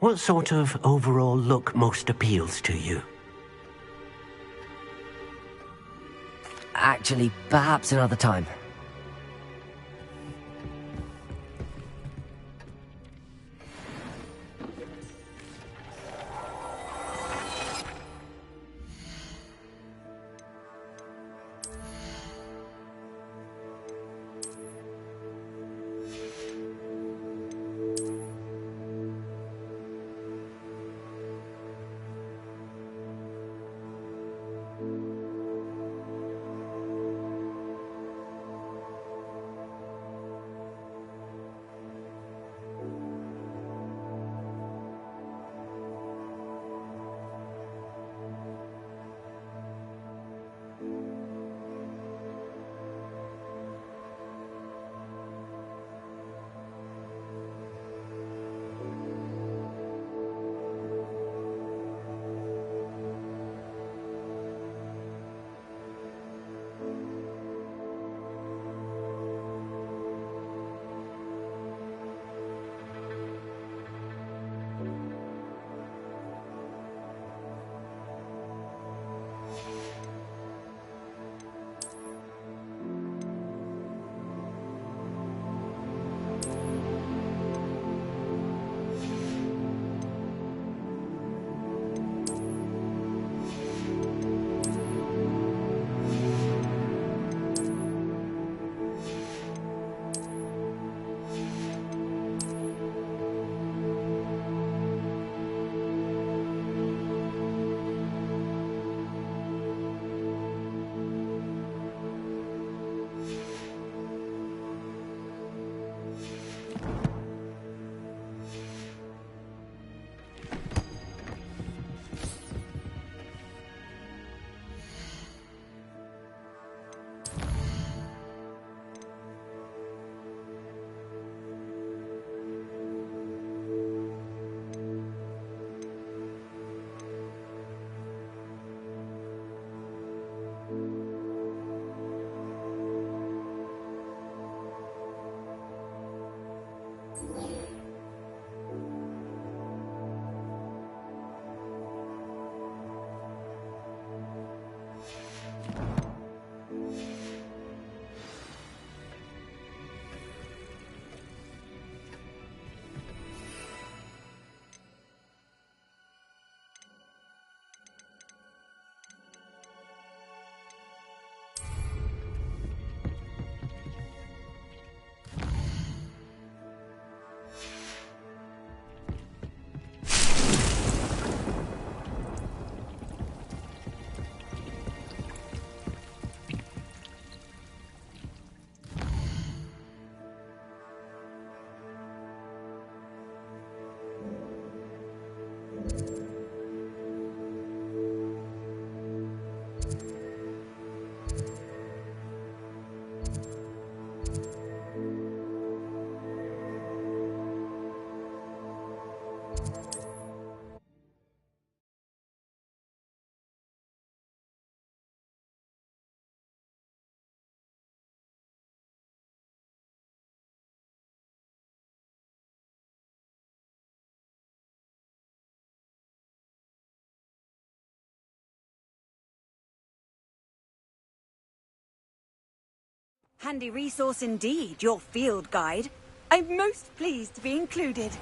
What sort of overall look most appeals to you? Actually, perhaps another time. Handy resource indeed, your field guide. I'm most pleased to be included.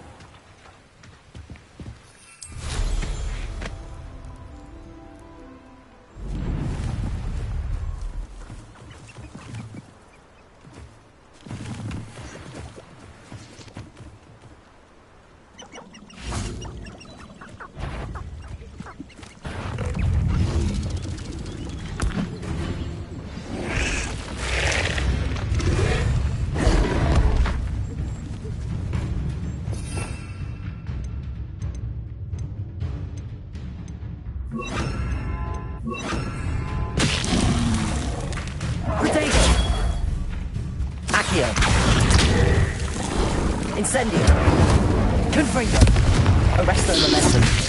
Incendio! Confringo! Arresto momentum!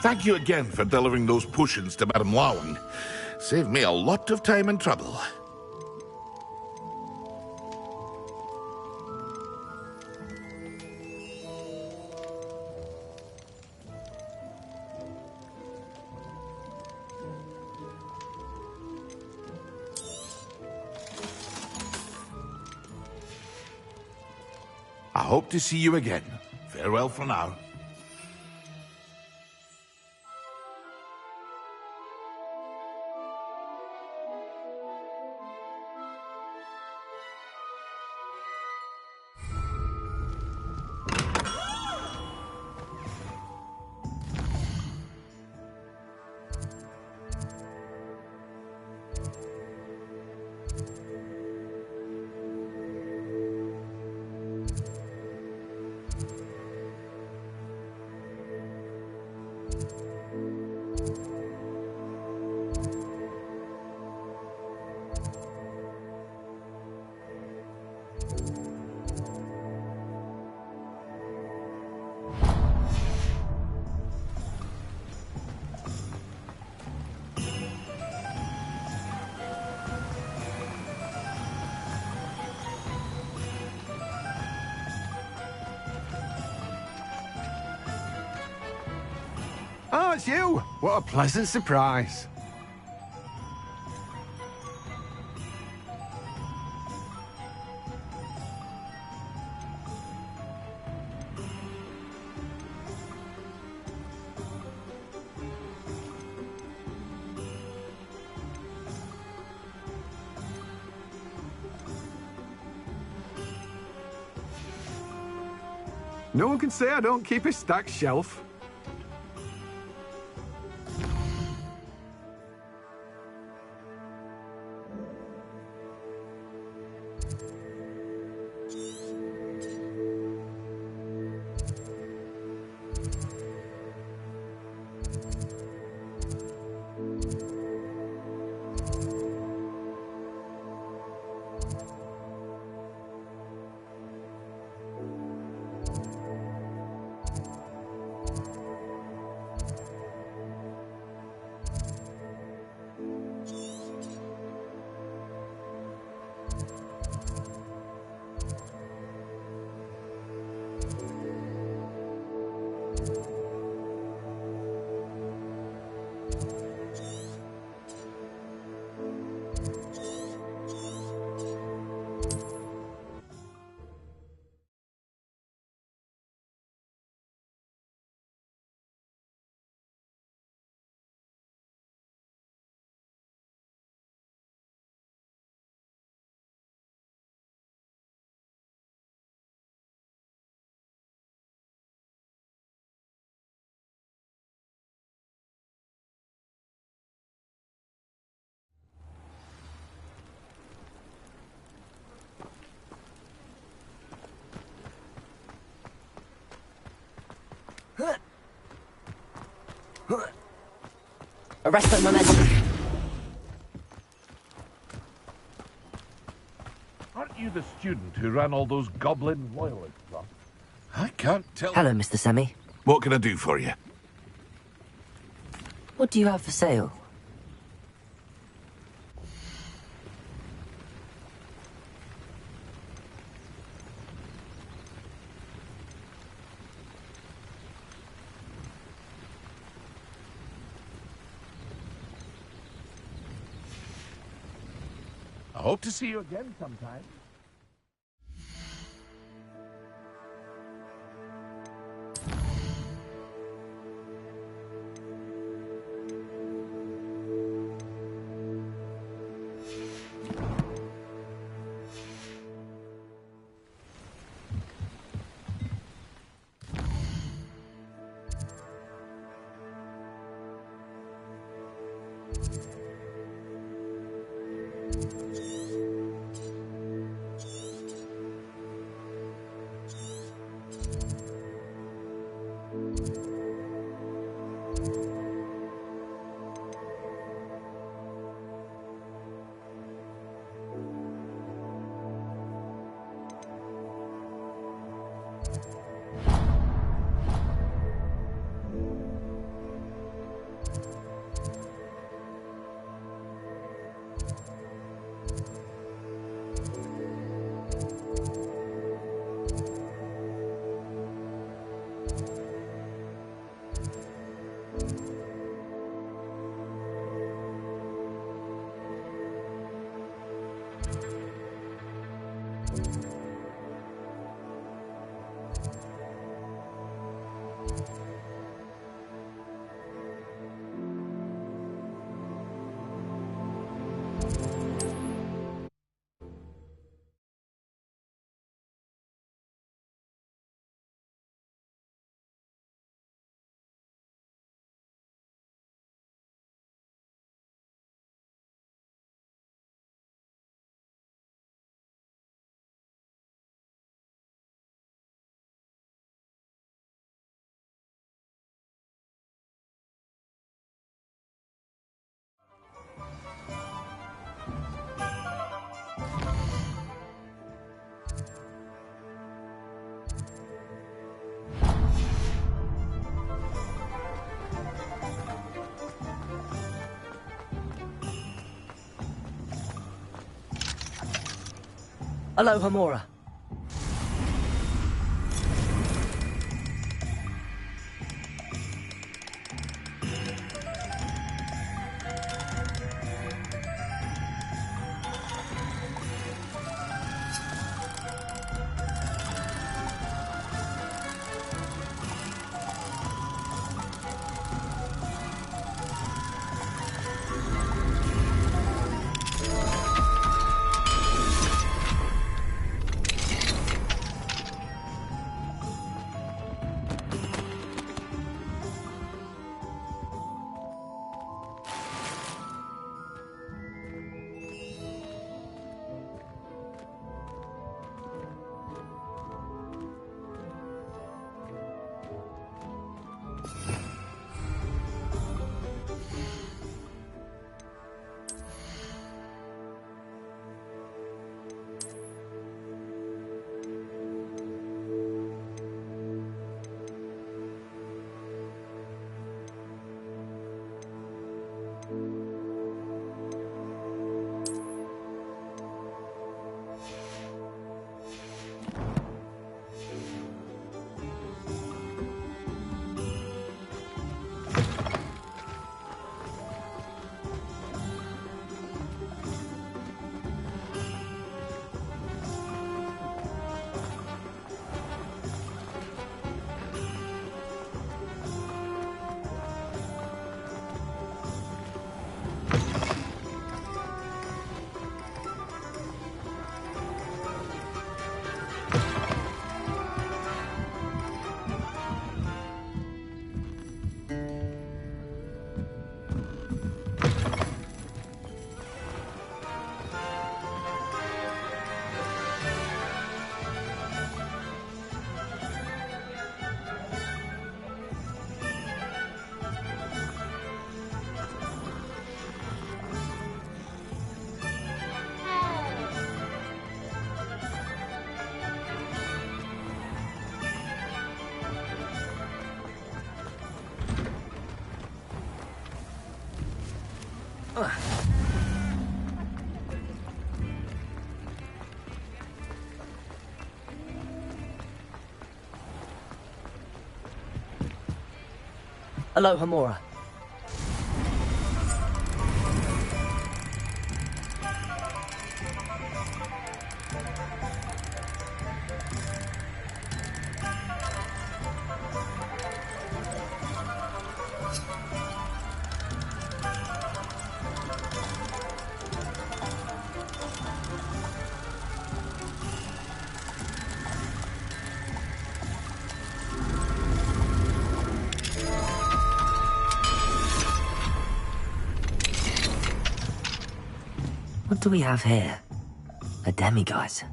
Thank you again for delivering those potions to Madame Lawing. Saved me a lot of time and trouble. I hope to see you again. Farewell for now. Oh, it's you! What a pleasant surprise. No one can say I don't keep a stacked shelf. Arrest that momentum. Aren't you the student who ran all those goblin loyalists off? I can't tell. Hello, Mr. Semi. What can I do for you? What do you have for sale? I hope to see you again sometime. Aloha Mora. Aloha Mora. What do we have here? A demiguise.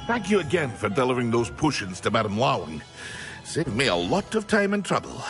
Thank you again for delivering those potions to Madame Lawing. Saved me a lot of time and trouble.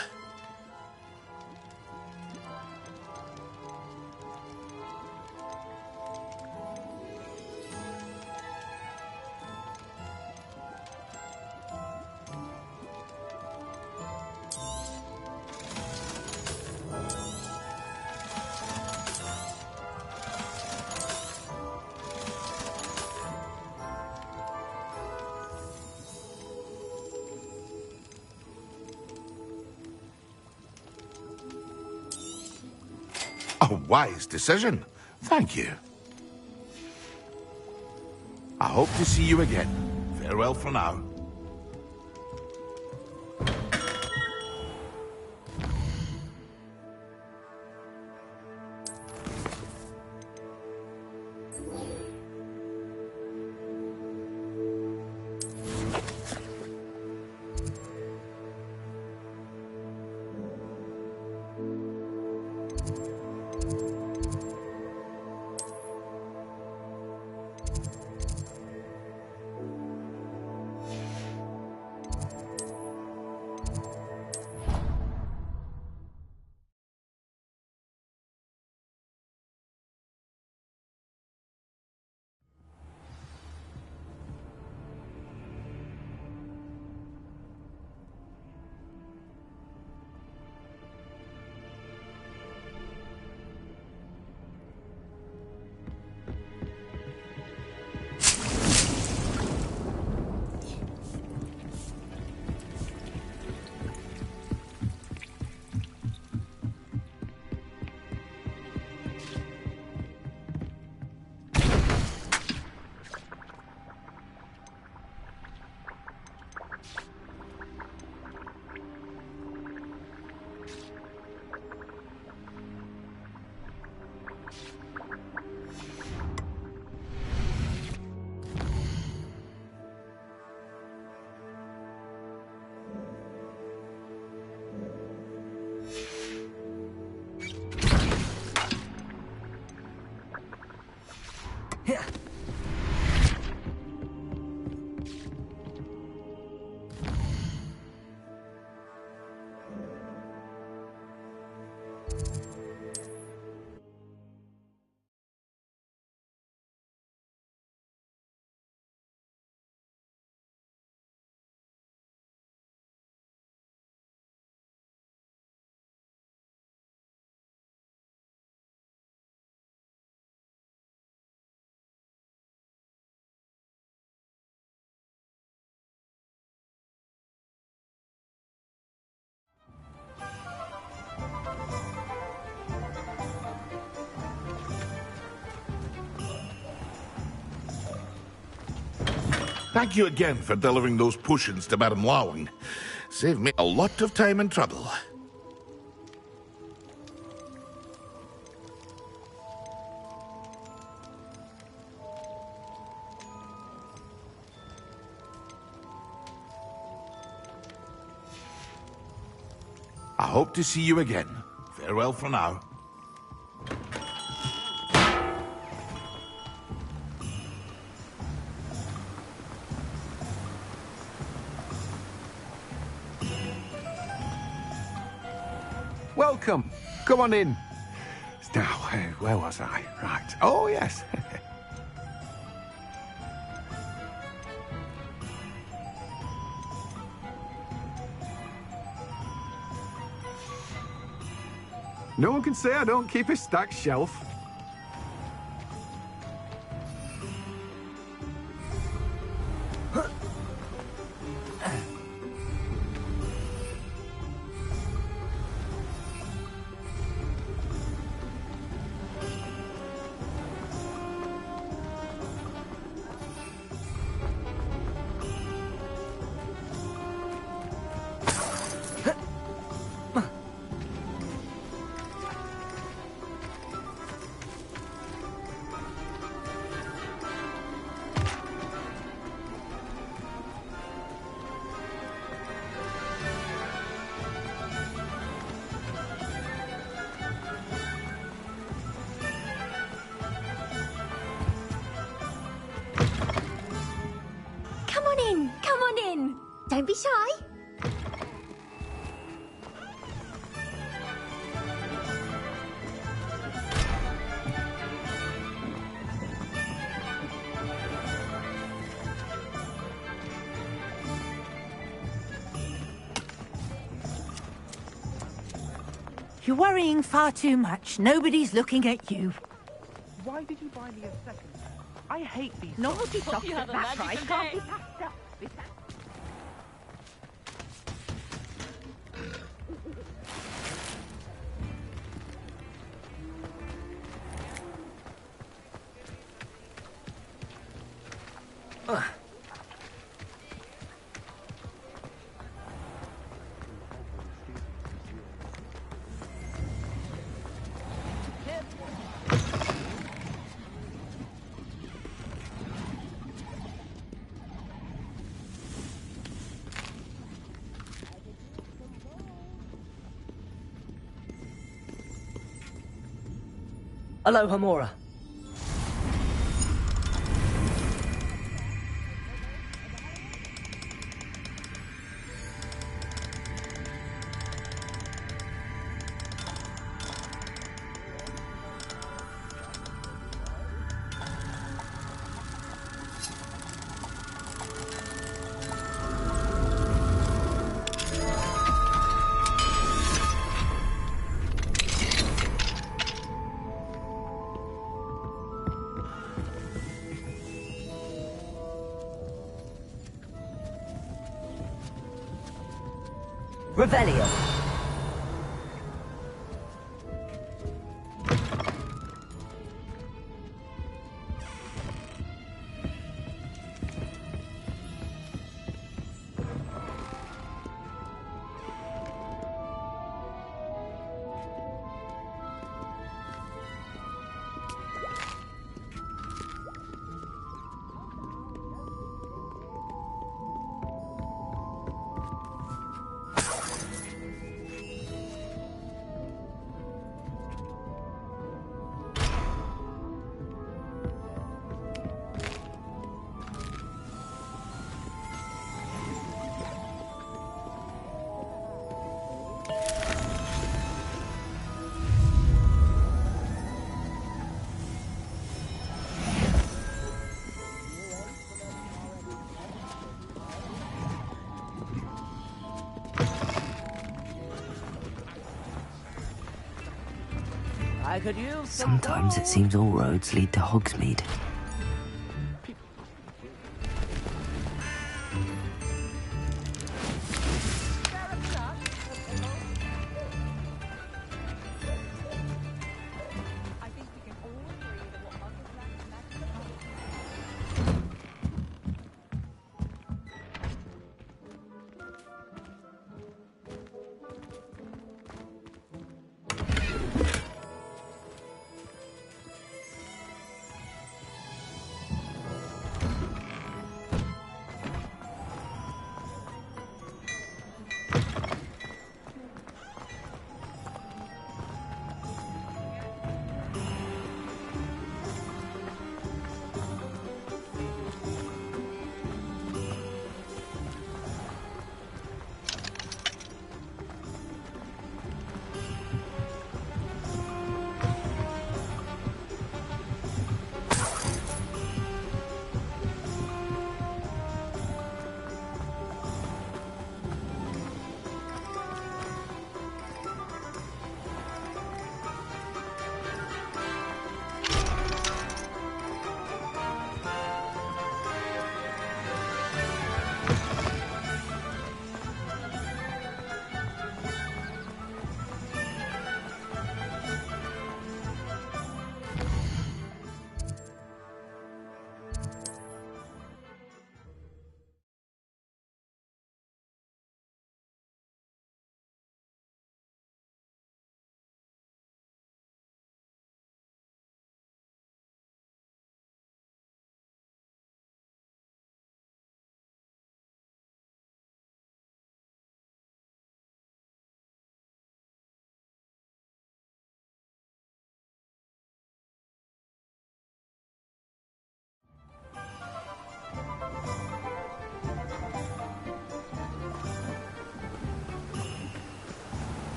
A wise decision. Thank you. I hope to see you again. Farewell for now. Thank you again for delivering those potions to Madame Lawing. Saved me a lot of time and trouble. I hope to see you again. Farewell for now. Welcome. Come on in. Now, where was I? Right. Oh, yes. No one can say I don't keep a stacked shelf. Come on in. Don't be shy. You're worrying far too much. Nobody's looking at you. Why did you buy me a second pair? I hate these. Novelty socks. socks at that price can't be passed up. Aloha Mora. Revelio. I could use Sometimes it seems all roads lead to Hogsmeade.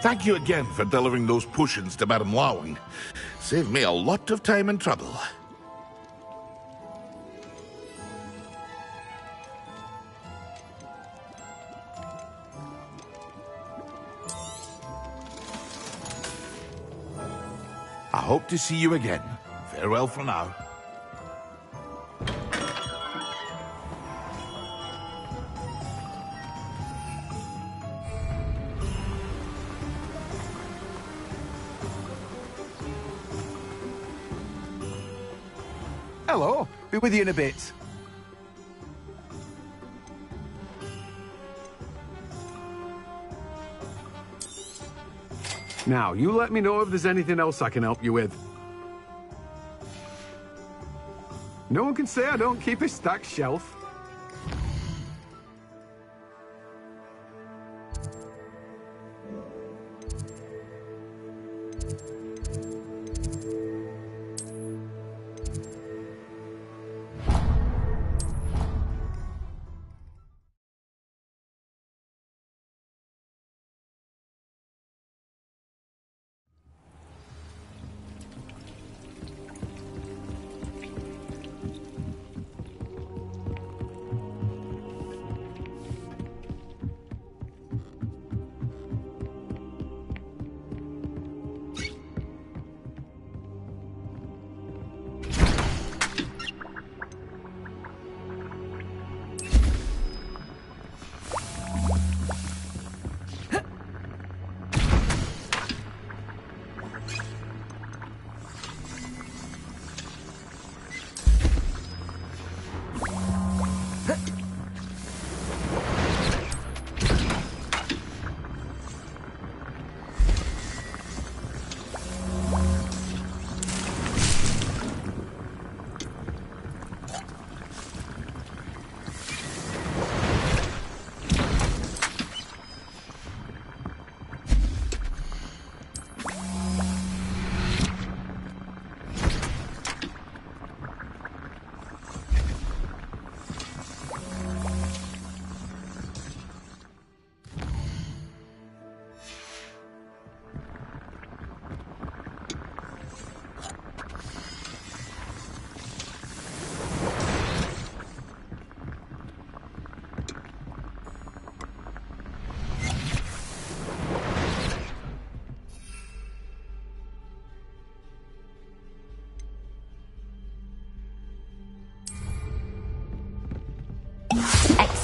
Thank you again for delivering those potions to Madame Lawing. Saved me a lot of time and trouble. I hope to see you again. Farewell for now. Hello. Be with you in a bit. Now, you let me know if there's anything else I can help you with. No one can say I don't keep a stacked shelf.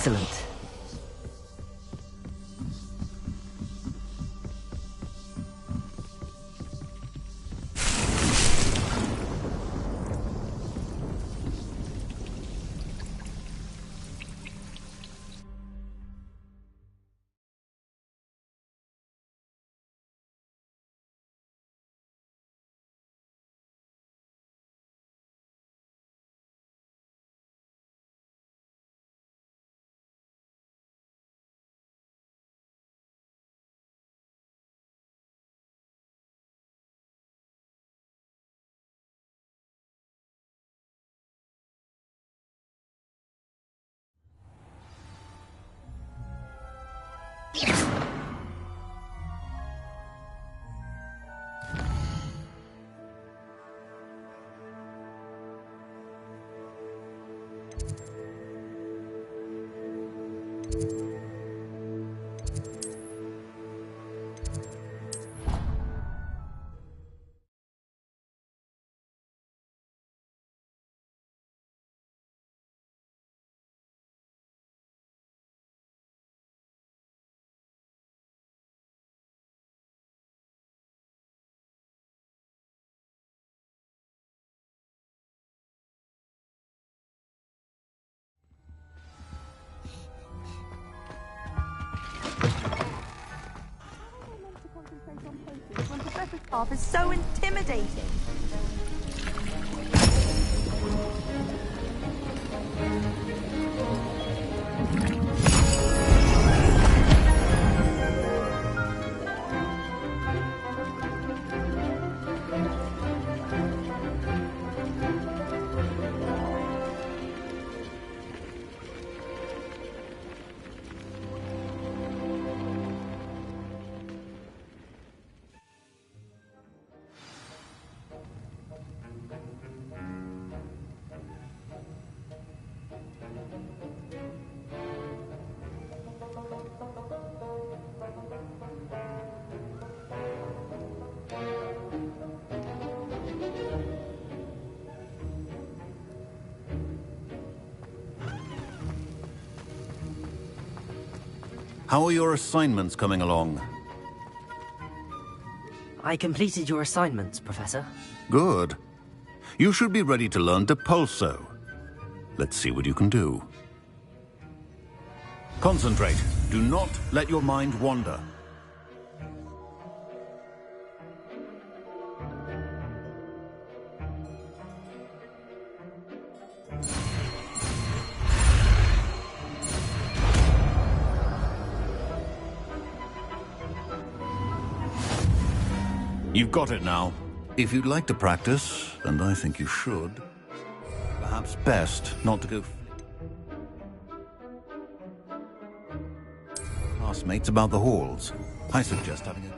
Excellent. When Professor Staff is so intimidating. How are your assignments coming along? I completed your assignments, Professor. Good. You should be ready to learn Depulso. Let's see what you can do. Concentrate. Do not let your mind wander. You've got it now. If you'd like to practice, and I think you should, perhaps best not to go classmates about the halls. I suggest having a...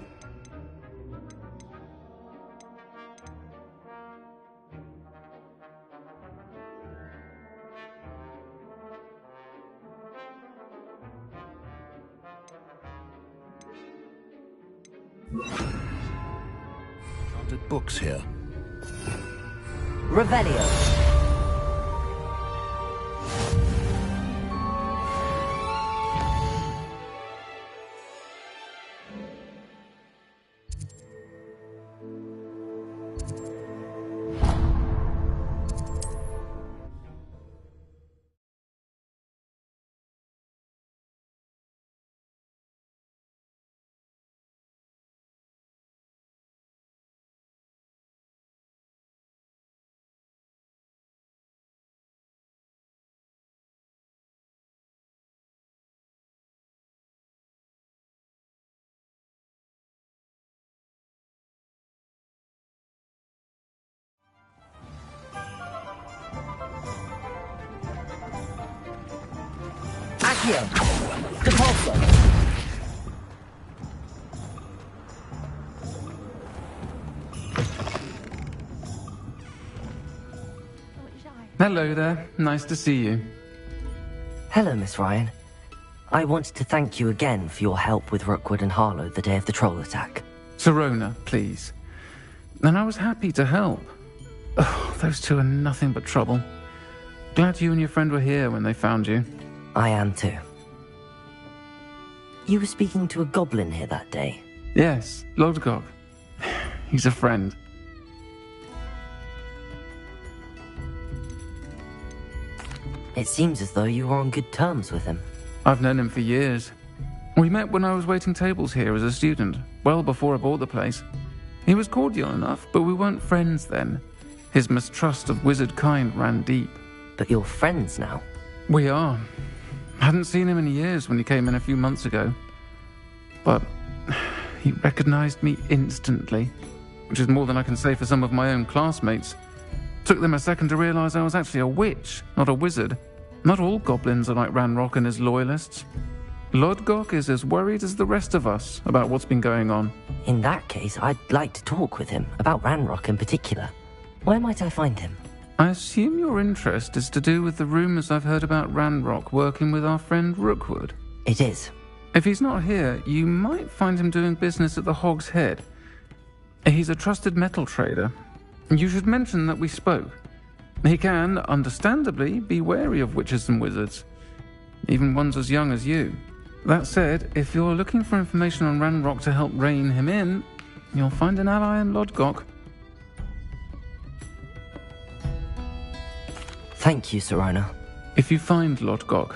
books here. Revelio. Accio. Depulso. Hello there. Nice to see you. Hello, Miss Ryan. I wanted to thank you again for your help with Rookwood and Harlow the day of the troll attack. Serona, please. And I was happy to help. Oh, those two are nothing but trouble. Glad you and your friend were here when they found you. I am too. You were speaking to a goblin here that day? Yes, Lodgok. He's a friend. It seems as though you were on good terms with him. I've known him for years. We met when I was waiting tables here as a student, well before I bought the place. He was cordial enough, but we weren't friends then. His mistrust of wizard kind ran deep. But you're friends now? We are. Hadn't seen him in years when he came in a few months ago. But he recognized me instantly, which is more than I can say for some of my own classmates. Took them a second to realize I was actually a witch, not a wizard. Not all goblins are like Ranrock and his loyalists. Lodgok is as worried as the rest of us about what's been going on. In that case, I'd like to talk with him, about Ranrock in particular. Where might I find him? I assume your interest is to do with the rumors I've heard about Ranrock working with our friend Rookwood. It is. If he's not here, you might find him doing business at the Hog's Head. He's a trusted metal trader. You should mention that we spoke. He can, understandably, be wary of witches and wizards, even ones as young as you. That said, if you're looking for information on Ranrock to help rein him in, you'll find an ally in Lodgok. Thank you, Serona. If you find Lodgok,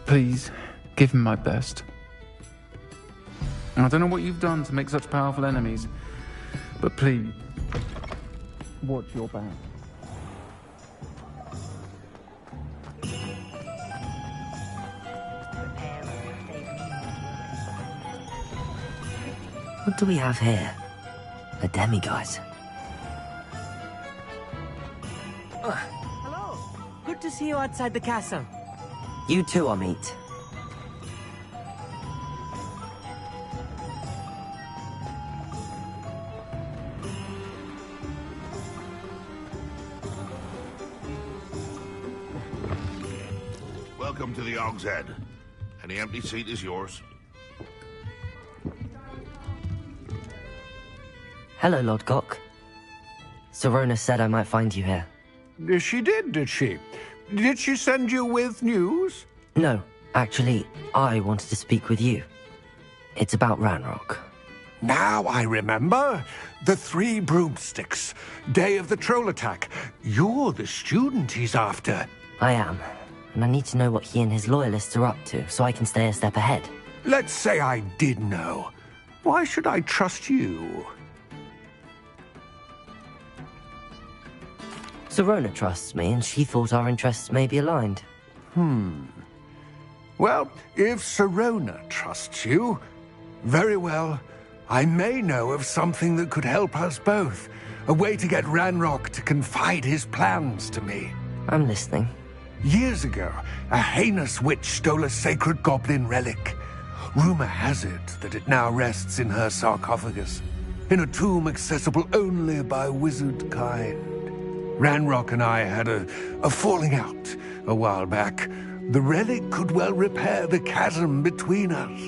please give him my best. I don't know what you've done to make such powerful enemies, but please, watch your back. What do we have here? A demiguise. Hello. Good to see you outside the castle. You too, Amit. Welcome to the Hog's Head. Any empty seat is yours. Hello, Lodgok. Serona said I might find you here. She did she? Did she send you with news? No, actually, I wanted to speak with you. It's about Ranrock. Now I remember. The 3 broomsticks. Day of the troll attack. You're the student he's after. I am, and I need to know what he and his loyalists are up to, so I can stay a step ahead. Let's say I did know. Why should I trust you? Serona trusts me, and she thought our interests may be aligned. Well, if Serona trusts you, very well. I may know of something that could help us both. A way to get Ranrock to confide his plans to me. I'm listening. Years ago, a heinous witch stole a sacred goblin relic. Rumor has it that it now rests in her sarcophagus, in a tomb accessible only by wizard kind. Ranrock and I had a falling out a while back. The relic could well repair the chasm between us.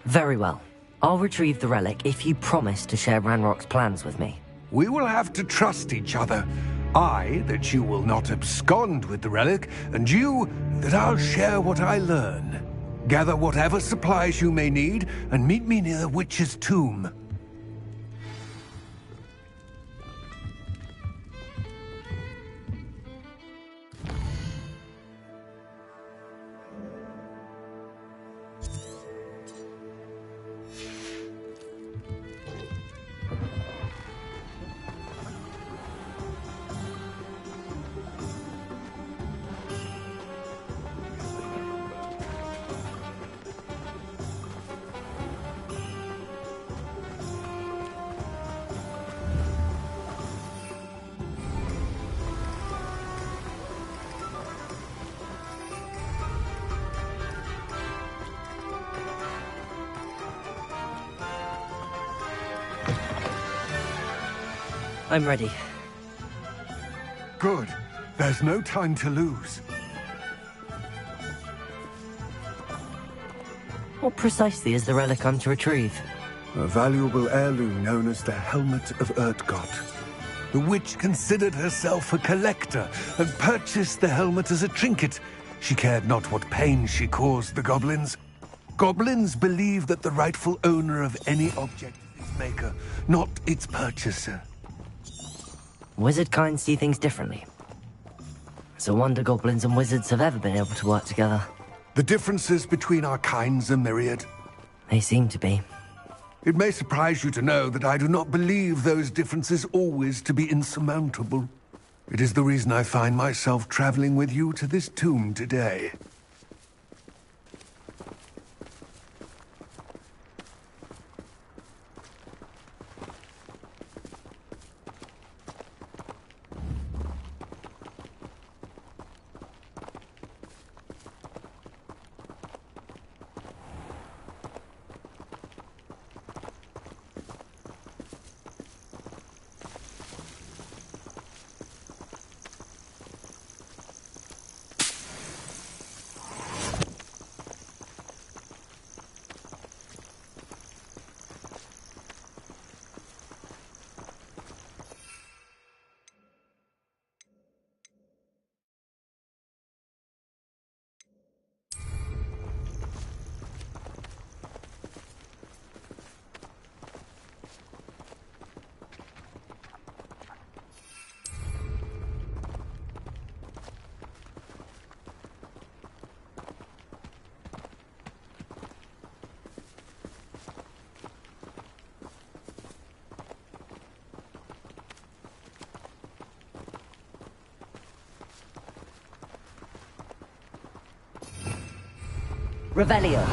Very well. I'll retrieve the relic if you promise to share Ranrock's plans with me. We will have to trust each other. I, that you will not abscond with the relic, and you, that I'll share what I learn. Gather whatever supplies you may need, and meet me near the witch's tomb. I'm ready. Good. There's no time to lose. What precisely is the relic I'm to retrieve? A valuable heirloom known as the Helmet of Erdgott. The witch considered herself a collector and purchased the helmet as a trinket. She cared not what pain she caused the goblins. Goblins believe that the rightful owner of any object is its maker, not its purchaser. Wizard kind see things differently. It's a wonder goblins and wizards have ever been able to work together. The differences between our kinds are myriad. They seem to be. It may surprise you to know that I do not believe those differences always to be insurmountable. It is the reason I find myself traveling with you to this tomb today. Revelio.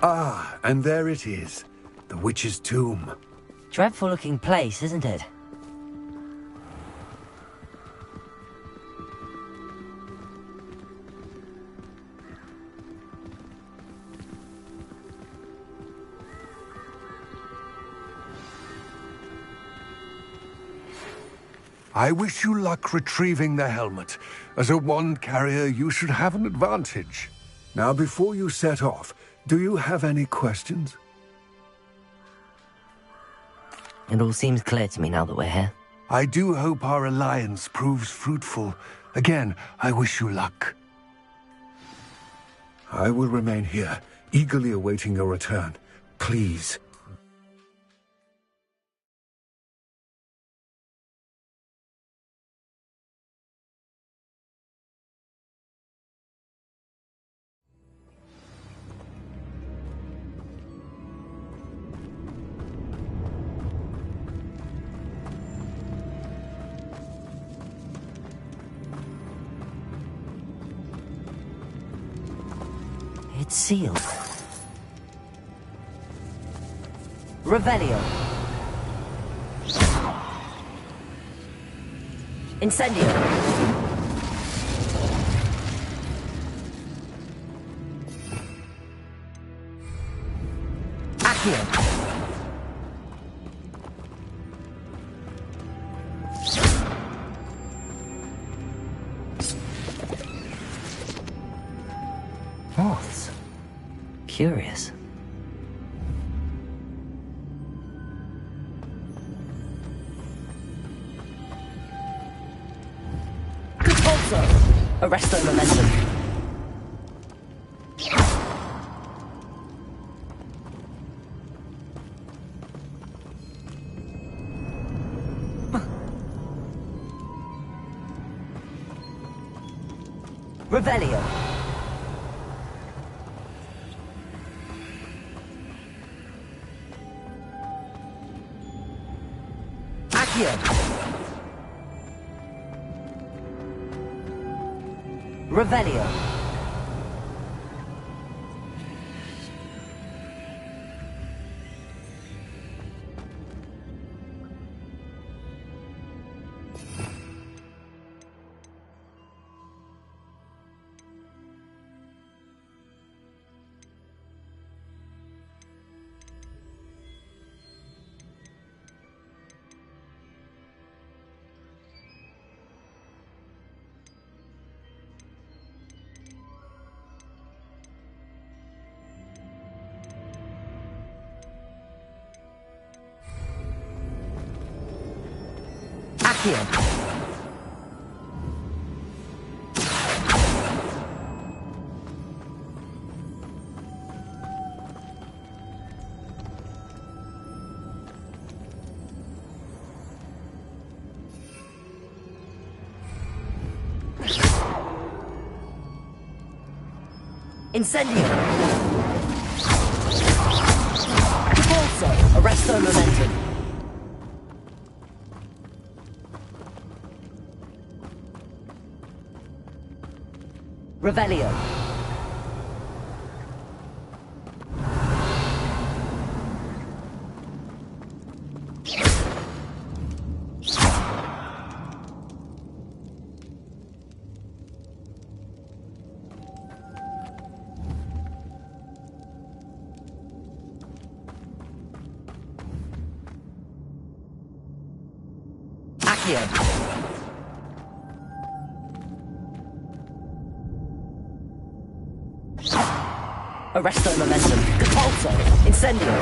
Ah, and there it is. The witch's tomb. Dreadful looking place, isn't it? I wish you luck retrieving the helmet. As a wand carrier, you should have an advantage. Now, before you set off, do you have any questions? It all seems clear to me now that we're here. I do hope our alliance proves fruitful. Again, I wish you luck. I will remain here, eagerly awaiting your return. Please. It's sealed. Revelio. Incendio. Accio. Moths. Curious. Repulsor! Arresto momentum. Revelio. Accio. Revelio. Accio. Incendio! Repulso! Arresto momentum! Revelio! Accio. Arresto momentum. Repulso. Incendio.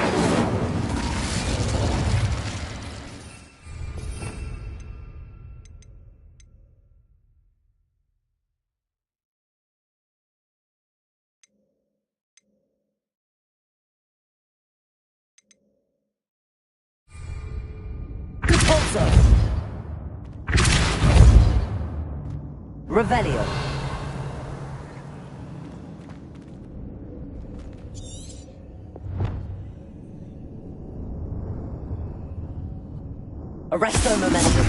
Repulso. Revelio. Arresto momentum.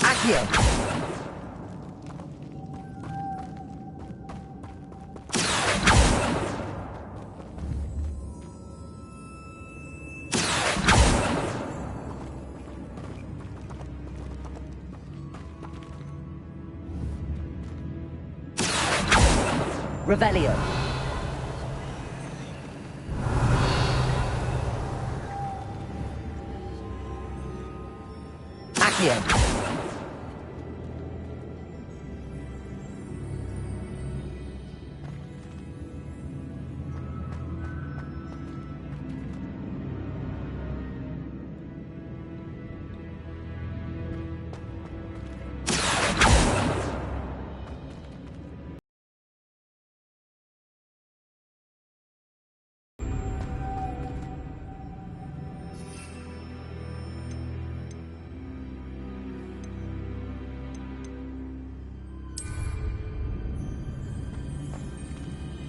Accio. Revelio. Accio.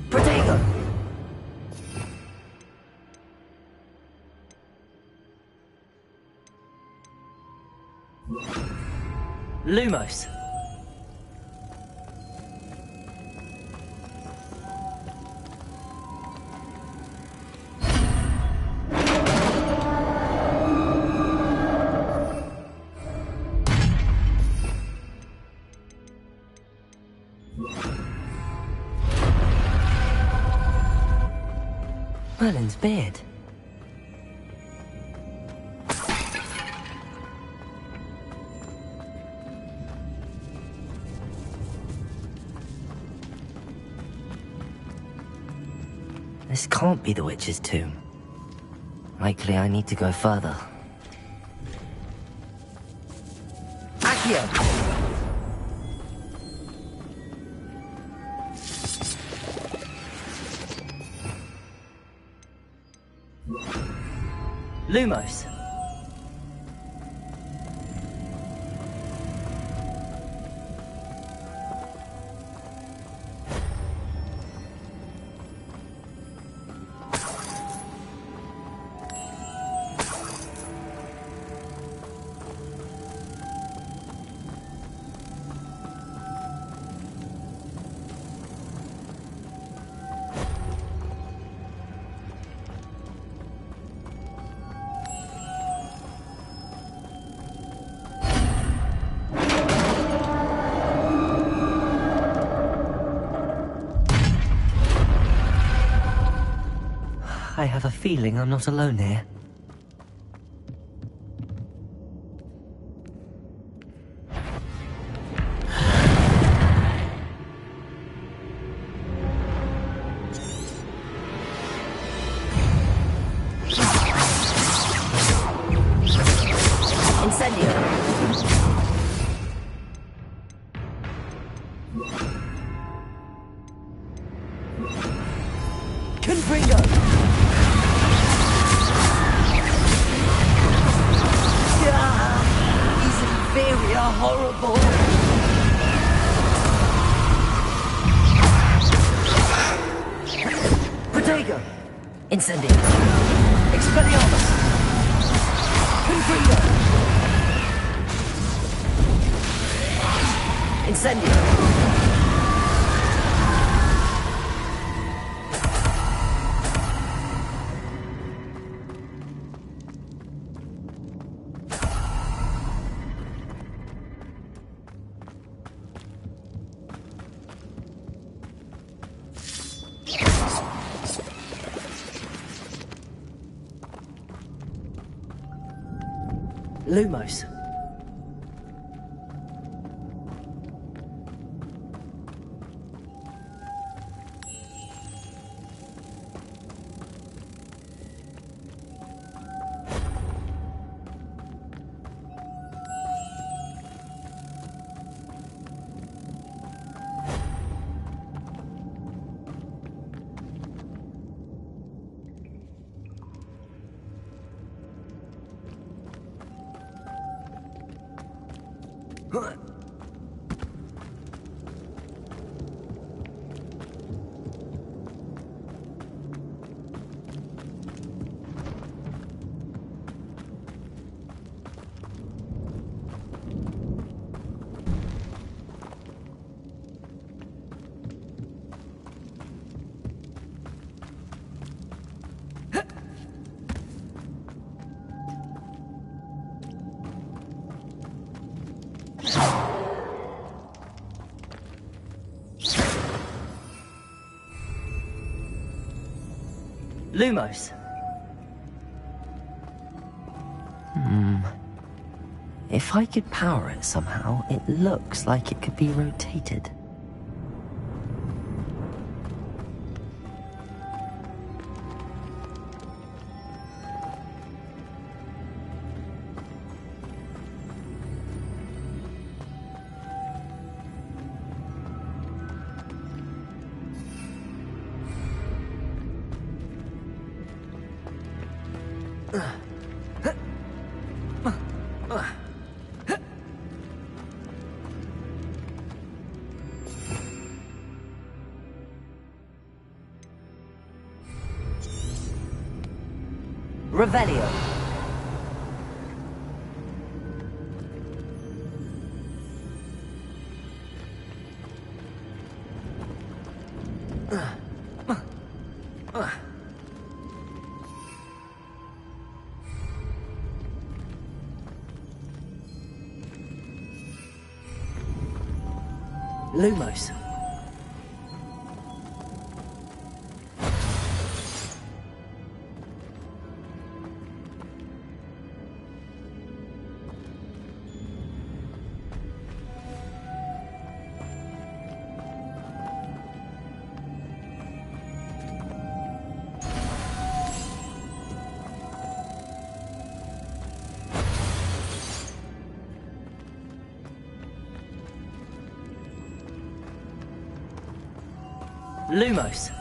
Protego. Lumos. Merlin's beard. This can't be the witch's tomb. Likely I need to go further. Accio! Lumos. I have a feeling I'm not alone here. Confringo! These inferior horrible! Protego! Incendio! Expelliarmus! Confringo! Incendio! Lumos. Lumos. If I could power it somehow, it looks like it could be rotated. Revelio. Lumos. Lumos.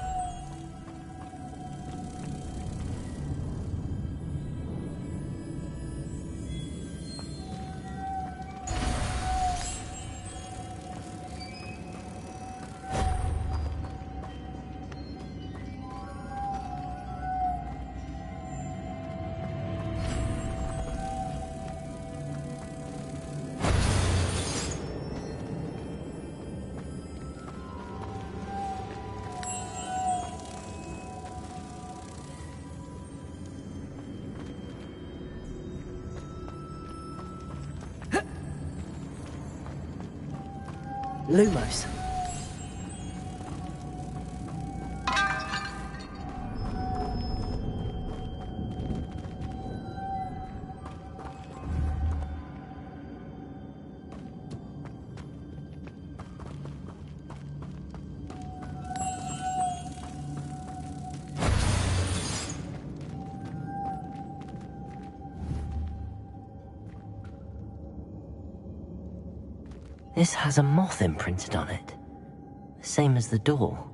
Lumos. This has a moth imprinted on it. Same as the door.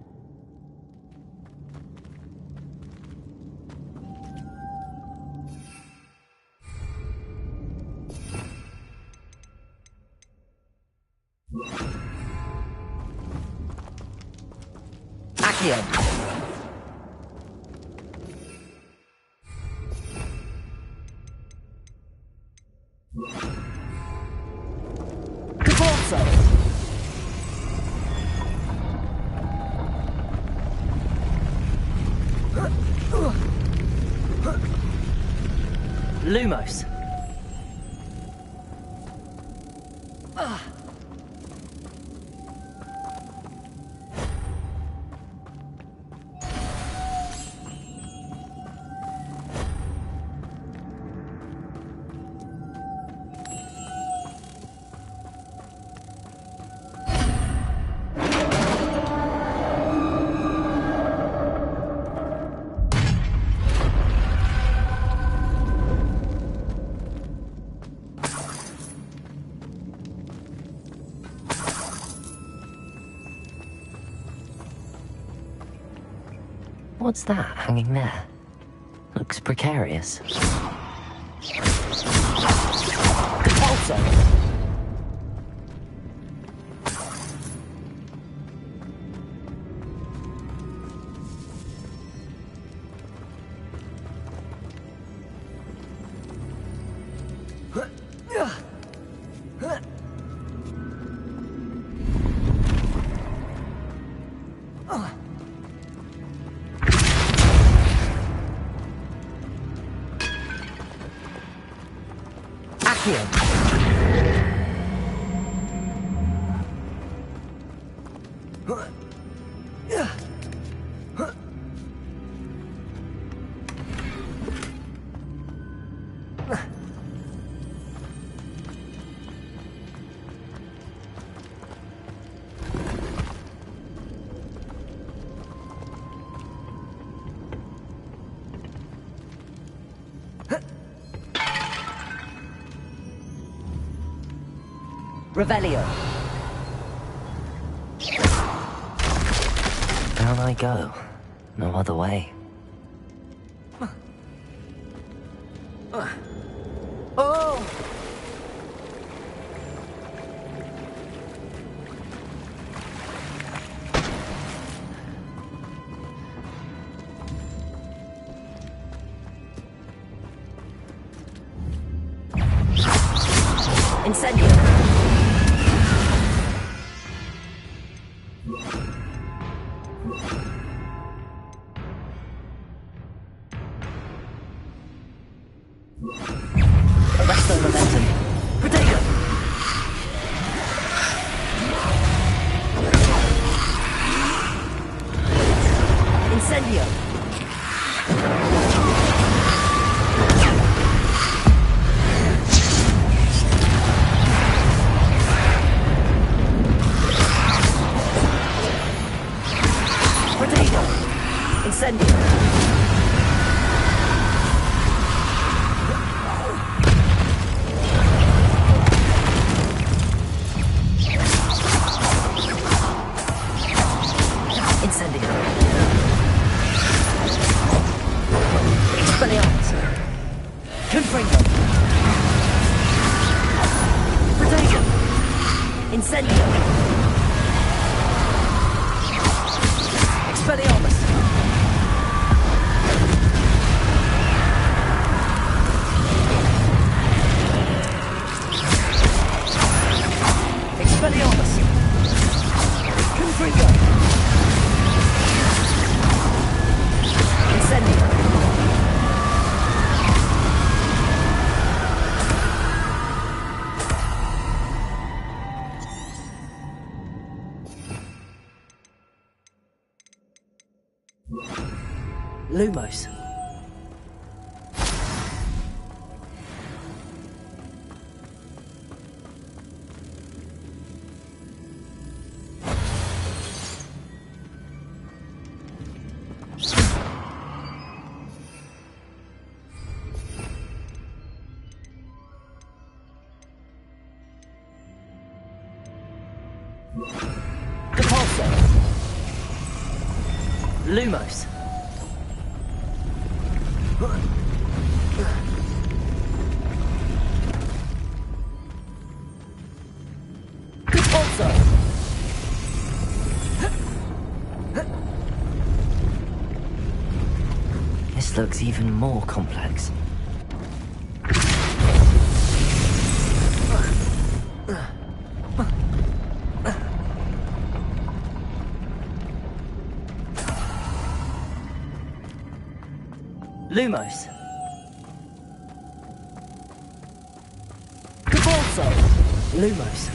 Accio! Lumos. What's that hanging there? Looks precarious. Also. Revelio. Down I go. No other way. Oh! Incendio! Arresto momentum. Protego! Incendio! Protego! Incendio! Incendio! Expelliarmus! Expelliarmus! Confringo! Incendio! Lumos. Repulsor. Lumos. Also. This looks even more complex. Lumos. Also. Lumos.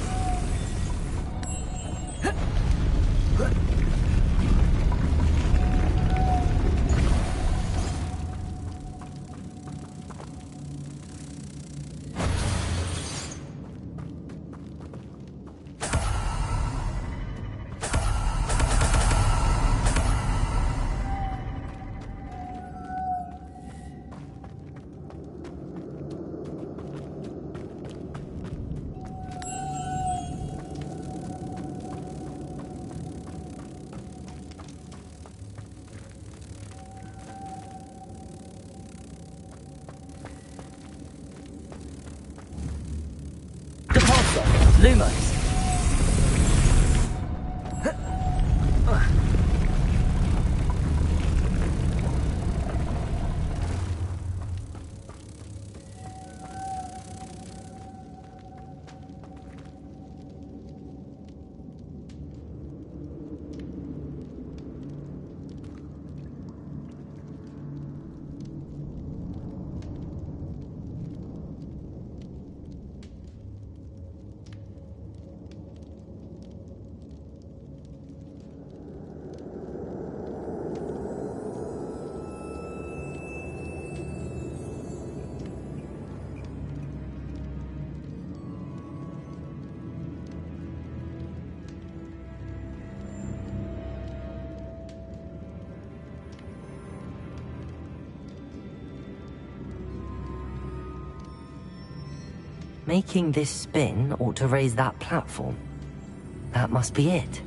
Lumos. Making this spin ought to raise that platform. That must be it.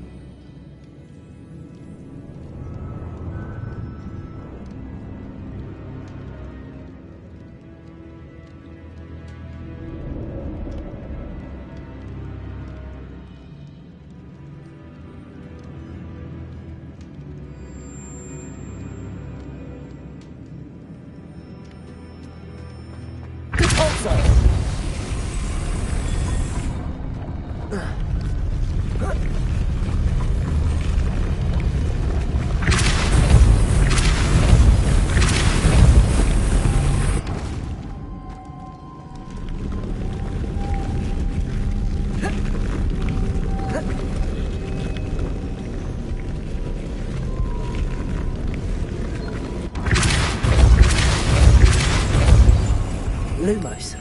Lumos.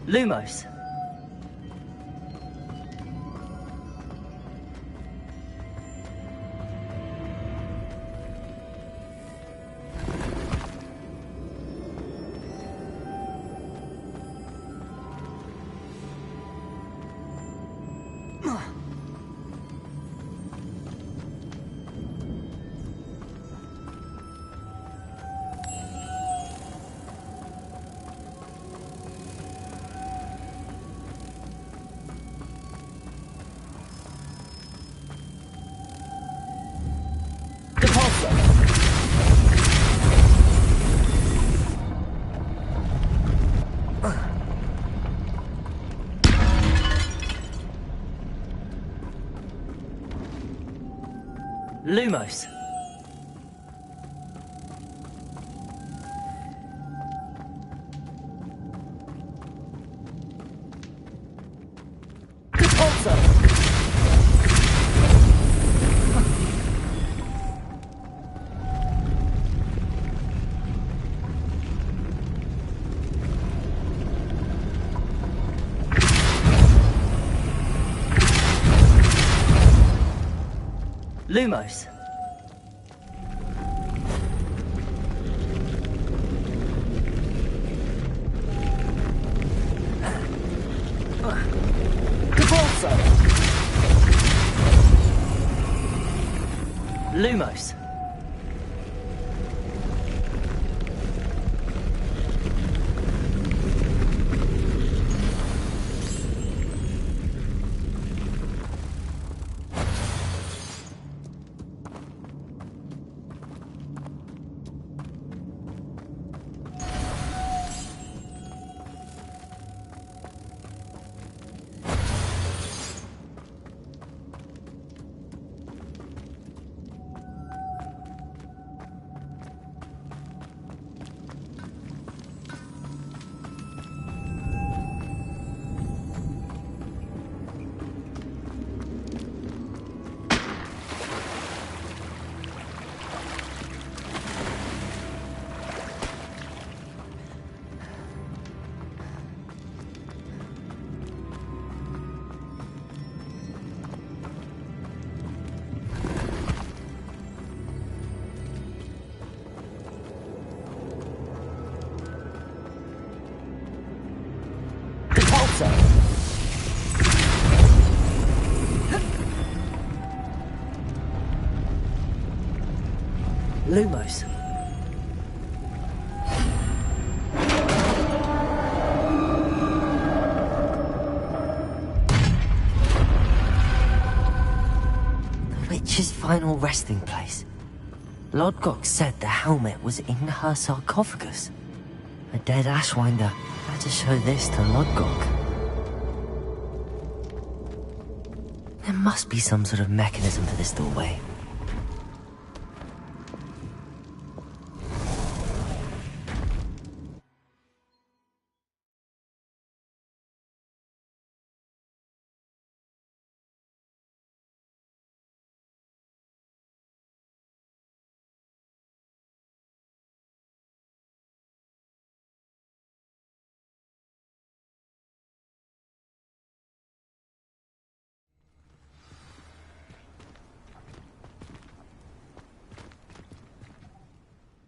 Lumos. Lumos. Lumos. Cabalso. Lumos. Lumos. The witch's final resting place. Lodgok said the helmet was in her sarcophagus. A dead Ashwinder had to show this to Lodgok. There must be some sort of mechanism for this doorway.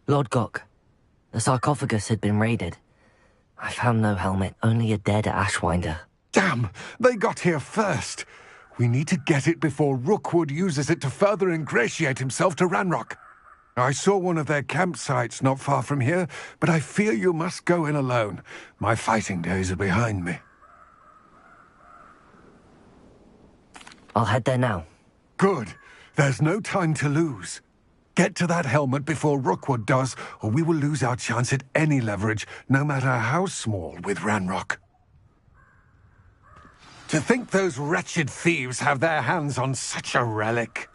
Lodgok, the sarcophagus had been raided. I found no helmet, only a dead Ashwinder. Damn! They got here first! We need to get it before Rookwood uses it to further ingratiate himself to Ranrock. I saw one of their campsites not far from here, but I fear you must go in alone. My fighting days are behind me. I'll head there now. Good. There's no time to lose. Get to that helmet before Rookwood does, or we will lose our chance at any leverage, no matter how small, with Ranrock. To think those wretched thieves have their hands on such a relic.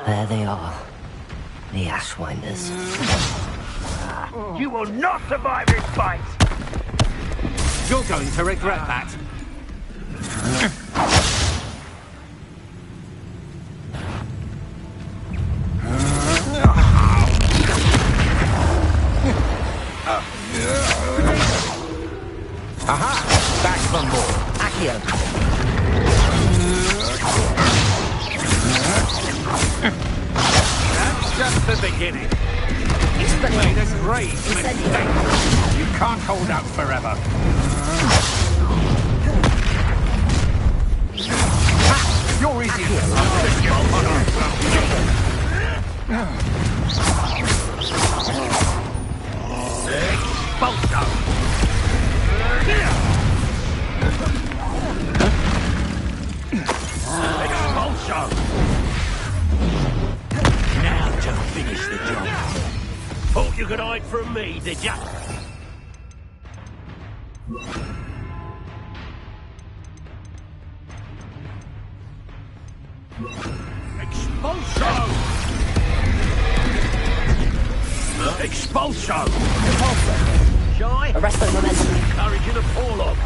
There they are. The Ashwinders. You will not survive this fight! You're going to regret that. Aha! Back for more. Accio. That's just the beginning. You made a great mistake. You can't hold out forever. Ha! You're easy Expulsion! Now to finish the job. Thought you could hide from me, did ya? Expulsion! Expulso! Repulsor. Shy? Arresto momentum. Encouraging a fall-off.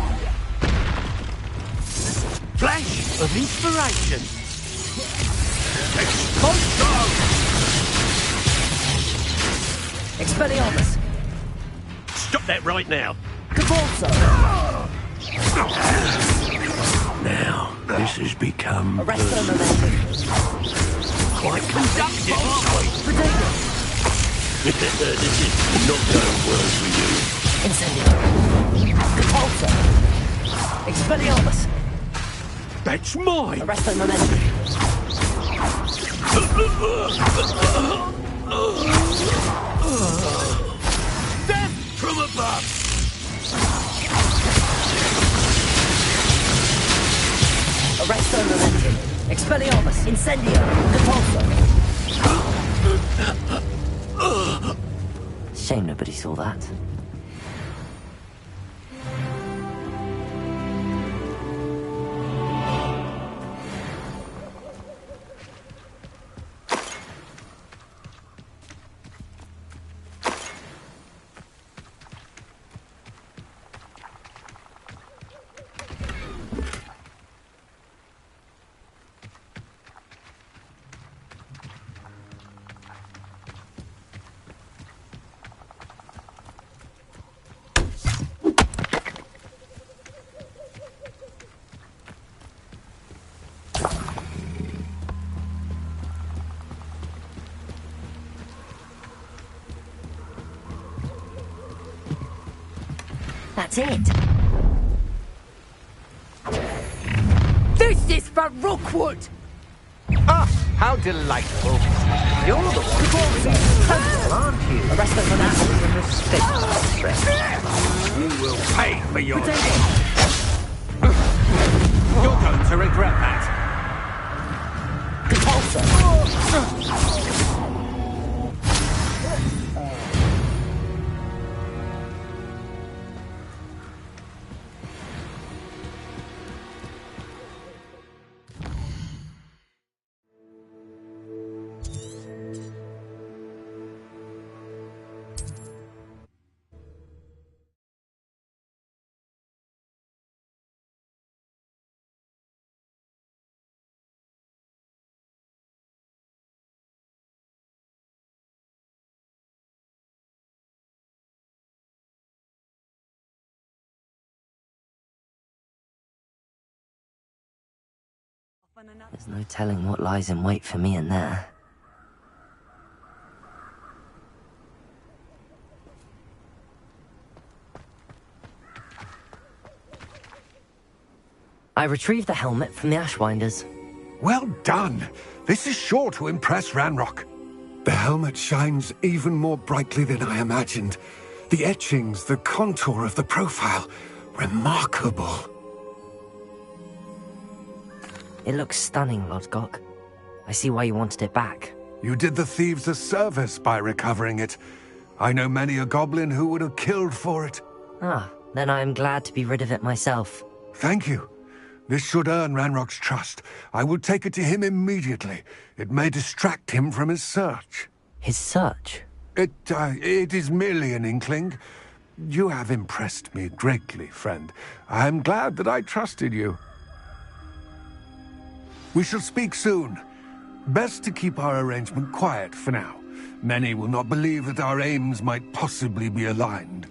Flash of inspiration. Expulso! Expelliarmus. Stop that right now. Convulso. Now, this has become Arresto momentum. quite conductive, aren't we? Protego. This is not going well for you. Incendio. Convulso. Expelliarmus. That's mine! Arresto momentum. Death from above! Arresto momentum. Expelliarmus. Incendio. Convulso. Shame nobody saw that. That's it. This is for Rookwood! Ah, how delightful. You're the one who's incredible, aren't you? Arresto momentum. A mistake. You will pay for your You're going to regret that. Convulso. There's no telling what lies in wait for me in there. I retrieved the helmet from the Ashwinders. Well done. This is sure to impress Ranrock. The helmet shines even more brightly than I imagined. The etchings, the contour of the profile. Remarkable. It looks stunning, Lodgok. I see why you wanted it back. You did the thieves a service by recovering it. I know many a goblin who would have killed for it. Ah, then I am glad to be rid of it myself. Thank you. This should earn Ranrock's trust. I will take it to him immediately. It may distract him from his search. His search? It is merely an inkling. You have impressed me greatly, friend. I am glad that I trusted you. We shall speak soon. Best to keep our arrangement quiet for now. Many will not believe that our aims might possibly be aligned.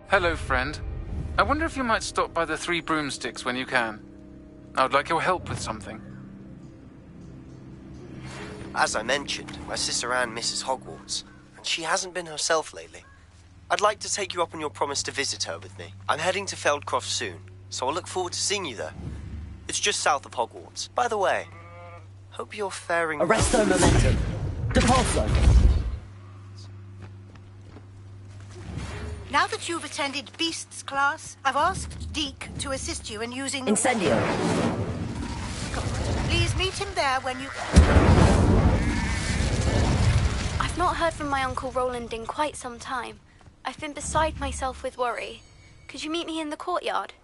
Hello, friend. I wonder if you might stop by the Three Broomsticks when you can. I would like your help with something. As I mentioned, my sister Anne misses Hogwarts, and she hasn't been herself lately. I'd like to take you up on your promise to visit her with me. I'm heading to Feldcroft soon, so I'll look forward to seeing you there. It's just south of Hogwarts. By the way, hope you're faring... Arresto momentum. Depulso. Now that you've attended Beasts class, I've asked Deke to assist you in using... Incendio. Please meet him there when you... I've not heard from my Uncle Roland in quite some time. I've been beside myself with worry. Could you meet me in the courtyard?